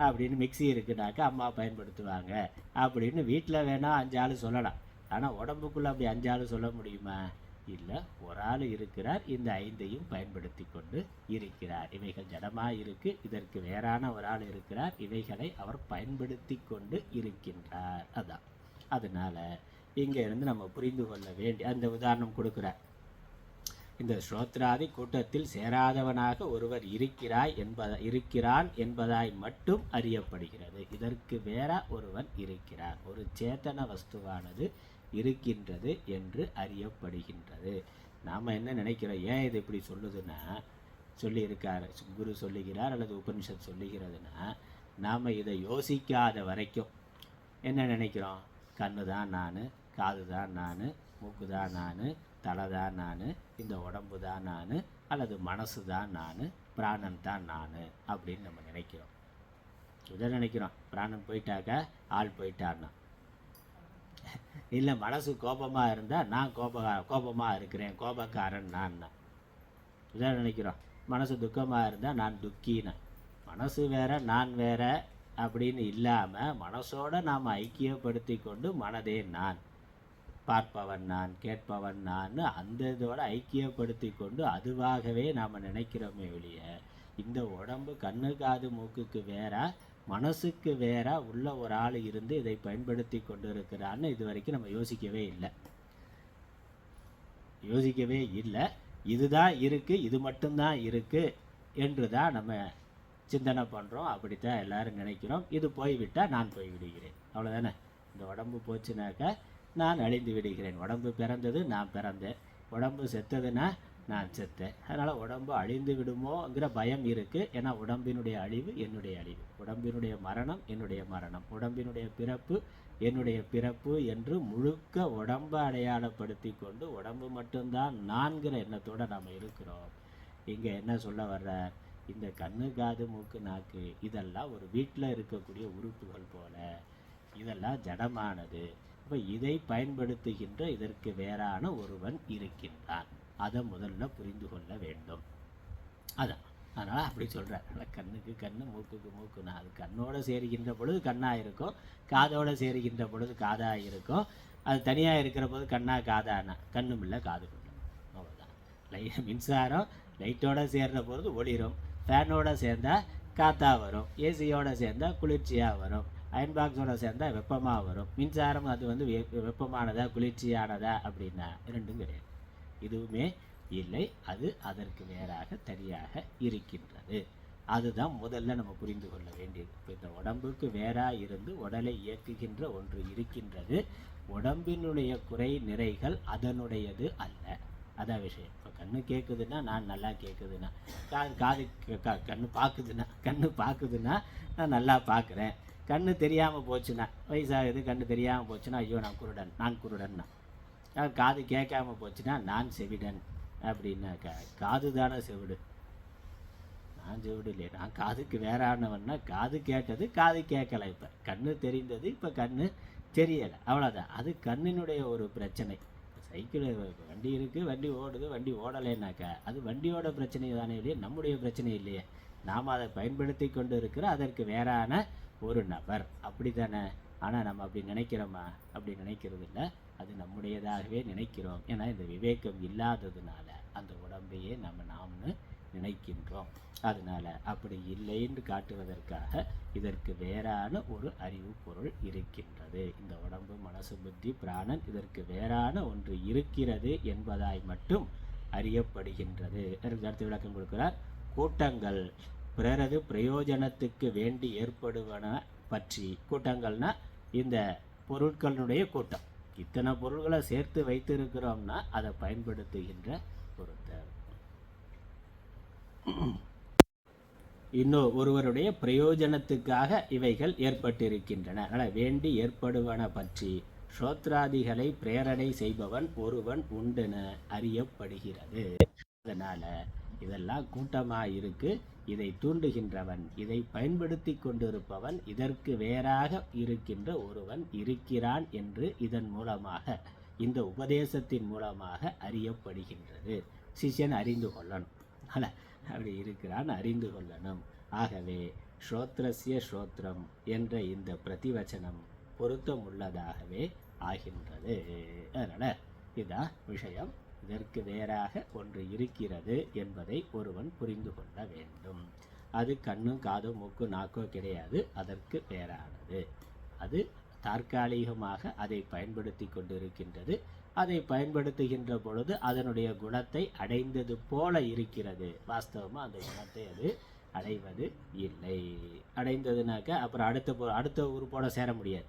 A: அப்படின்னு மிக்சி இருக்குனாக்கா அம்மா பயன்படுத்துவாங்க அப்படின்னு வீட்டில் வேணால் 5 ஆள் சொல்லலாம். ஆனால் உடம்புக்குள்ளே அப்படி 5 ஆள் சொல்ல முடியுமா? இல்லை. ஒரு ஆள் இருக்கிறார், இந்த 5ஐயும் பயன்படுத்தி கொண்டு இருக்கிறார். இவைகள் ஜடமாக இருக்குது, இதற்கு வேறான ஒரு ஆள் இருக்கிறார், இவைகளை அவர் பயன்படுத்தி கொண்டு இருக்கின்றார். அதான். அதனால் இங்கே இருந்து நம்ம புரிந்து கொள்ள வேண்டிய அந்த உதாரணம் கொடுக்குறார். இந்த ஸ்ரோத்ராதி கூட்டத்தில் சேராதவனாக ஒருவர் இருக்கிறான் என்பதாய் மட்டும் அறியப்படுகிறது. இதற்கு வேற ஒருவன் இருக்கிறார், ஒரு சேத்தன வஸ்துவானது இருக்கின்றது என்று அறியப்படுகின்றது. நாம் என்ன நினைக்கிறோம்? ஏன் இது இப்படி சொல்லுதுன்னா, சொல்லியிருக்கார் குரு சொல்லுகிறார் அல்லது உபனிஷத் சொல்லுகிறதுனா, நாம் இதை யோசிக்காத வரைக்கும் என்ன நினைக்கிறோம்? கண்ணு தான் நான், காது தான் நான், மூக்கு தான் நான், தலை தான் நான், இந்த உடம்பு தான் நான், அல்லது மனசு தான் நான், பிராணன் தான் நான் அப்படின்னு நம்ம நினைக்கிறோம். இதை நினைக்கிறோம். பிராணன் போயிட்டாக்கா ஆள் போயிட்டான்னா. இல்லை, மனசு கோபமாக இருந்தால் நான் கோபமாக இருக்கிறேன், கோபக்காரன் நான். இதை நினைக்கிறோம். மனசு துக்கமாக இருந்தால் நான் துக்கின்னு. மனசு வேற நான் வேற அப்படின்னு இல்லாமல் மனசோடு நாம் ஐக்கியப்படுத்தி கொண்டு மனதே நான், பார்ப்பவன் நான், கேட்பவன் நான், அந்த இதோடு ஐக்கியப்படுத்தி கொண்டு அதுவாகவே நாம் நினைக்கிறோமே ஒழிய, இந்த உடம்பு கண்ணு காது மூக்குக்கு வேற மனசுக்கு வேற உள்ள ஒரு ஆள் இருந்து இதை பயன்படுத்தி கொண்டு இருக்கிறான்னு இது வரைக்கும் நம்ம யோசிக்கவே இல்லை. இதுதான் இருக்குது, இது மட்டும்தான் இருக்குது என்று தான் நம்ம சிந்தனை பண்ணுறோம். அப்படித்தான் எல்லாரும் நினைக்கிறோம். இது போய்விட்டால் நான் போய்விடுகிறேன், அவ்வளோதானே. இந்த உடம்பு போச்சுனாக்கா நான் அழிந்து விடுகிறேன். உடம்பு பிறந்தது, நான் பிறந்தேன். உடம்பு செத்ததுன்னா நான் செத்தேன். அதனால் உடம்பு அழிந்து விடுமோங்கிற பயம் இருக்குது. ஏன்னா உடம்பினுடைய அழிவு என்னுடைய அழிவு, உடம்பினுடைய மரணம் என்னுடைய மரணம், உடம்பினுடைய பிறப்பு என்னுடைய பிறப்பு என்று முழுக்க உடம்பை அடையாளப்படுத்தி கொண்டு உடம்பு மட்டும்தான் நான்கிற எண்ணத்தோடு நாம் இருக்கிறோம். இங்கே என்ன சொல்ல வர்றார்? இந்த கண்ணு காது மூக்கு நாக்கு இதெல்லாம் ஒரு வீட்டில் இருக்கக்கூடிய உறுப்புகள் போல, இதெல்லாம் ஜடமானது. இப்போ இதை பயன்படுத்துகின்ற இதற்கு வேறான ஒருவன் இருக்கின்றான். அதை முதல்ல புரிந்து கொள்ள வேண்டும். அதான். அதனால் அப்படி சொல்கிறார். கண்ணுக்கு கண்ணு, மூக்குக்கு மூக்குன்னா அது கண்ணோடு சேருகின்ற பொழுது கண்ணாக இருக்கும், காதோடு சேருகின்ற பொழுது காதாக இருக்கும். அது தனியாக இருக்கிற போது கண்ணா காதானா கண்ணும் இல்லை காதும் இல்லை, அவ்வளோதான். மின்சாரம் லைட்டோடு சேர்ந்த பொழுது ஒளிரும், ஃபேனோடு சேர்ந்தால் காற்றா வரும், ஏசியோடு சேர்ந்தால் குளிர்ச்சியாக வரும், அயன் பாக்ஸோடு சேர்ந்தால் வெப்பமாக வரும். மின்சாரம் அது வந்து வெப்பமானதா குளிர்ச்சியானதா அப்படின்னா ரெண்டும் கிடையாது, இதுவுமே இல்லை. அது அதற்கு வேறாக தனியாக இருக்கின்றது. அதுதான் முதல்ல நம்ம புரிந்து கொள்ள வேண்டியது. இப்போ இந்த உடம்புக்கு வேறாக இருந்து உடலை இயக்குகின்ற ஒன்று இருக்கின்றது. உடம்பினுடைய குறை நிறைகள் அதனுடையது அல்ல. அதான் விஷயம். இப்போ கண்ணு கேட்குதுன்னா நான் நல்லா கேட்குதுன்னா, காது கண்ணு பார்க்குதுன்னா நான் நல்லா பார்க்குறேன். கண்ணு தெரியாமல் போச்சுன்னா, வயசாகுது கண்ணு தெரியாமல் போச்சுன்னா ஐயோ நான் குருடன்னா. காது கேட்காம போச்சுன்னா நான் செவிடன் அப்படின்னாக்கா, காது தானே செவிடு, நான் செவிடு இல்லை, நான் காதுக்கு வேறானவன்னா காது கேட்டது காது கேட்கலை, இப்போ கண்ணு தெரிந்தது இப்போ கண்ணு தெரியலை, அவ்வளோதான். அது கண்ணினுடைய ஒரு பிரச்சனை. சைக்கிள் வண்டி இருக்குது, வண்டி ஓடுது, வண்டி ஓடலைன்னாக்கா அது வண்டியோட பிரச்சனை தானே இல்லையே, நம்முடைய பிரச்சனை இல்லையே. நாம் அதை பயன்படுத்தி கொண்டு இருக்கிற அதற்கு வேறான ஒரு நபர், அப்படி தானே. ஆனால் நம்ம அப்படி நினைக்கிறோமா? அப்படி நினைக்கிறது இல்லை. அது நம்முடையதாகவே நினைக்கிறோம். ஏன்னா இந்த விவேகம் இல்லாததுனால அந்த உடம்பையே நாம்னு நினைக்கின்றோம். அதனால அப்படி இல்லைன்னு காட்டுவதற்காக இதற்கு வேறான ஒரு அறிவு பொருள் இருக்கின்றது. இந்த உடம்பு, மனசு, புத்தி, பிராணன் இதற்கு வேறான ஒன்று இருக்கிறது என்பதாய் மட்டும் அறியப்படுகின்றது. அடுத்த விளக்கம் கொடுக்கிறார். கூட்டங்கள் பிறரது பிரயோஜனத்துக்கு வேண்டி ஏற்படுவன பற்றி. கூட்டங்கள்னா இந்த பொருட்களுடைய கூட்டம். இத்தனை பொருள்களை சேர்த்து வைத்திருக்கிறோம்னா அதை பயன்படுத்துகின்ற ஒரு தேவை. இன்னும் ஒருவருடைய பிரயோஜனத்துக்காக இவைகள் ஏற்பட்டிருக்கின்றன. அதனால் வேண்டி ஏற்படுவன பற்றி ஸ்ரோத்ராதிகளை பிரேரணை செய்பவன் ஒருவன் உண்டென அறியப்படுகிறது. அதனால் இதெல்லாம் கூட்டமாக இருக்கு, இதை தூண்டுகின்றவன், இதை பயன்படுத்தி கொண்டிருப்பவன், இதற்கு வேறாக இருக்கின்ற ஒருவன் இருக்கிறான் என்று இதன் மூலமாக, இந்த உபதேசத்தின் மூலமாக அறியப்படுகின்றது. சிஷ்யன் அறிந்து கொள்ளணும், அல்ல அப்படி இருக்கிறான் அறிந்து கொள்ளணும். ஆகவே ஸ்ரோத்ரஸ்ய ஸ்ரோத்ரம் என்ற இந்த பிரதிவச்சனம் பொருத்தம் உள்ளதாகவே ஆகின்றது. அதனால் இதுதான் விஷயம். இதற்கு வேறாக ஒன்று இருக்கிறது என்பதை ஒருவன் புரிந்து கொள்ள வேண்டும். அது கண்ணு, காது, மூக்கு, நாக்கோ கிடையாது, அதற்கு வேறானது. அது தற்காலிகமாக அதை பயன்படுத்தி கொண்டிருக்கின்றது. அதை பயன்படுத்துகின்ற பொழுது அதனுடைய குணத்தை அடைந்தது போல இருக்கிறது. வாஸ்தவமாக அந்த குணத்தை அது அடைவது இல்லை. அடைந்ததுனாக்கா அப்புறம் அடுத்த உறுப்போட சேர முடியாது.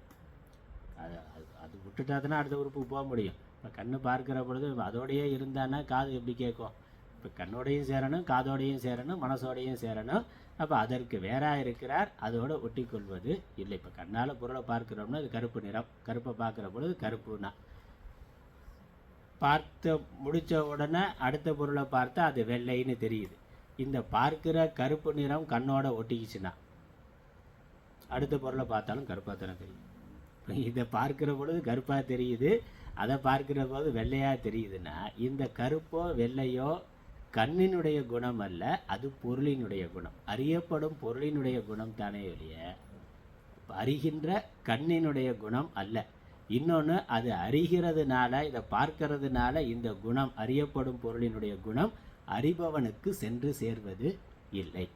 A: அது விட்டுட்டாதுன்னா அடுத்த உறுப்புக்கு போக முடியும். இப்போ கண்ணு பார்க்கிற பொழுது அதோடையே இருந்தானா காது எப்படி கேட்கும்? இப்போ கண்ணோடையும் சேரணும், காதோடையும் சேரணும், மனசோடையும் சேரணும். அப்போ அதற்கு வேறாக இருக்கிறார், அதோடு ஒட்டி கொள்வது இல்லை. இப்போ கண்ணால் பொருளை பார்க்குறோம்னா அது கருப்பு நிறம், கருப்பை பார்க்குற பொழுது கருப்புனா, பார்த்து முடித்த உடனே அடுத்த பொருளை பார்த்தா அது வெள்ளைன்னு தெரியுது. இந்த பார்க்கிற கருப்பு நிறம் கண்ணோட ஒட்டிக்கிச்சுன்னா அடுத்த பொருளை பார்த்தாலும் கருப்பாக தானே தெரியும். இதை பார்க்கிற பொழுது கருப்பாக தெரியுது, அதை பார்க்கிற போது வெள்ளையாக தெரியுதுன்னா இந்த கருப்போ வெள்ளையோ கண்ணினுடைய குணம் அல்ல, அது பொருளினுடைய குணம். அறியப்படும் பொருளினுடைய குணம் தானே ஒழிய அறிகின்ற கண்ணினுடைய குணம் அல்ல. இன்னொன்று, அது அறிகிறதுனால, இதை பார்க்கறதுனால இந்த குணம், அறியப்படும் பொருளினுடைய குணம் அறிபவனுக்கு சென்று சேர்வது இல்லை.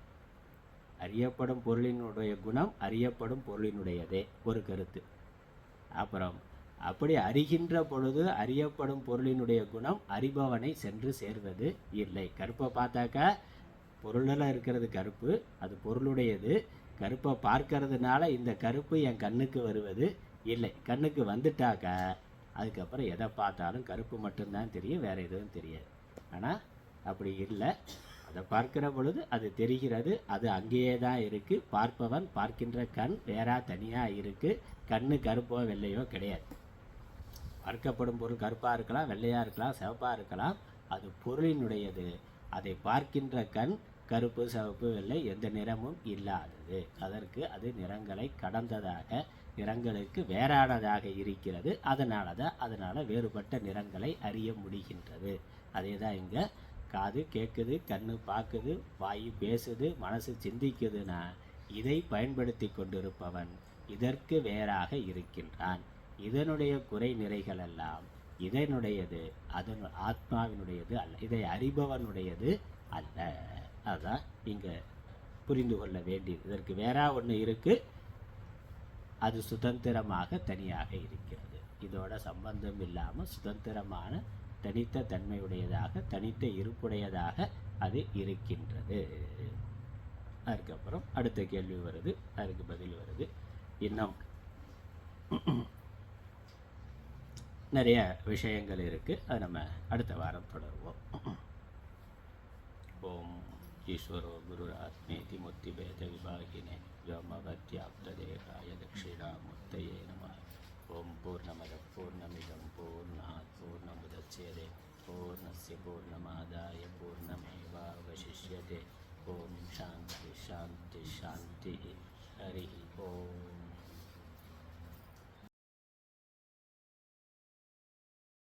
A: அறியப்படும் பொருளினுடைய குணம் அறியப்படும் பொருளினுடையதே ஒரு கருத்து. அப்புறம் அப்படி அறிகின்ற பொழுது அறியப்படும் பொருளினுடைய குணம் அறிபவனை சென்று சேர்வது இல்லை. கருப்பை பார்த்தாக்கா பொருளில் இருக்கிறது கருப்பு, அது பொருளுடையது. கருப்பை பார்க்கறதுனால இந்த கருப்பு என் கண்ணுக்கு வருவது இல்லை. கண்ணுக்கு வந்துட்டாக்கா அதுக்கப்புறம் எதை பார்த்தாலும் கருப்பு மட்டும்தான் தெரியும், வேறு எதுவும் தெரியாது. ஆனால் அப்படி இல்லை. அதை பார்க்கிற பொழுது அது தெரிகிறது, அது அங்கேயே தான் இருக்குது. பார்ப்பவன், பார்க்கின்ற கண் வேறா தனியாக இருக்குது. கண்ணு கருப்போ வெள்ளையோ கிடையாது. பார்க்கப்படும் பொருள் கருப்பாக இருக்கலாம், வெள்ளையாக இருக்கலாம், சிவப்பாக இருக்கலாம், அது பொருளினுடையது. அதை பார்க்கின்ற கண் கருப்பு, சிவப்பு, வெள்ளை எந்த நிறமும் இல்லாதது. அதற்கு அது நிறங்களை கடந்ததாக, நிறங்களுக்கு வேறானதாக இருக்கிறது. அதனால் வேறுபட்ட நிறங்களை அறிய முடிகின்றது. அதே தான் இங்கே காது கேட்குது, கண்ணு பார்க்குது, வாய் பேசுது, மனசு சிந்திக்குதுன்னா இதை பயன்படுத்தி கொண்டிருப்பவன் இதற்கு வேறாக இருக்கின்றான். இதனுடைய குறை நிறைகள் எல்லாம் இதனுடையது, அதன் ஆத்மாவினுடையது அல்ல, இதை அறிபவனுடையது அல்ல. அதுதான் இங்கே புரிந்து கொள்ள வேண்டியது. இதற்கு வேறா ஒன்று இருக்குது, அது சுதந்திரமாக தனியாக இருக்கிறது. இதோட சம்பந்தம் இல்லாமல் சுதந்திரமான தனித்த தன்மையுடையதாக, தனித்த இருப்புடையதாக அது இருக்கின்றது. அதுக்கப்புறம் அடுத்த கேள்வி வருது, அதுக்கு பதில் வருது. இன்னும் நிறைய விஷயங்கள் இருக்குது, அது நம்ம அடுத்த வாரம் தொடருவோம். ஓம் ஈஸ்வரோ குருராத்மேதி முத்தி பேத விபாகினே வ்யோமவத்யாப்ததேகாய தட்சிணாமூர்த்தயே நமः. ஓம் பூர்ணமத பூர்ணமிதம் பூர்ணாத் பூர்ணமுதச்யதே பூர்ணஸ்ய பூர்ணமாதாய பூர்ணமேவாவசிஷ்யதே. ஓம் சாந்தி சாந்தி சாந்தி. ஹரி ஓம்.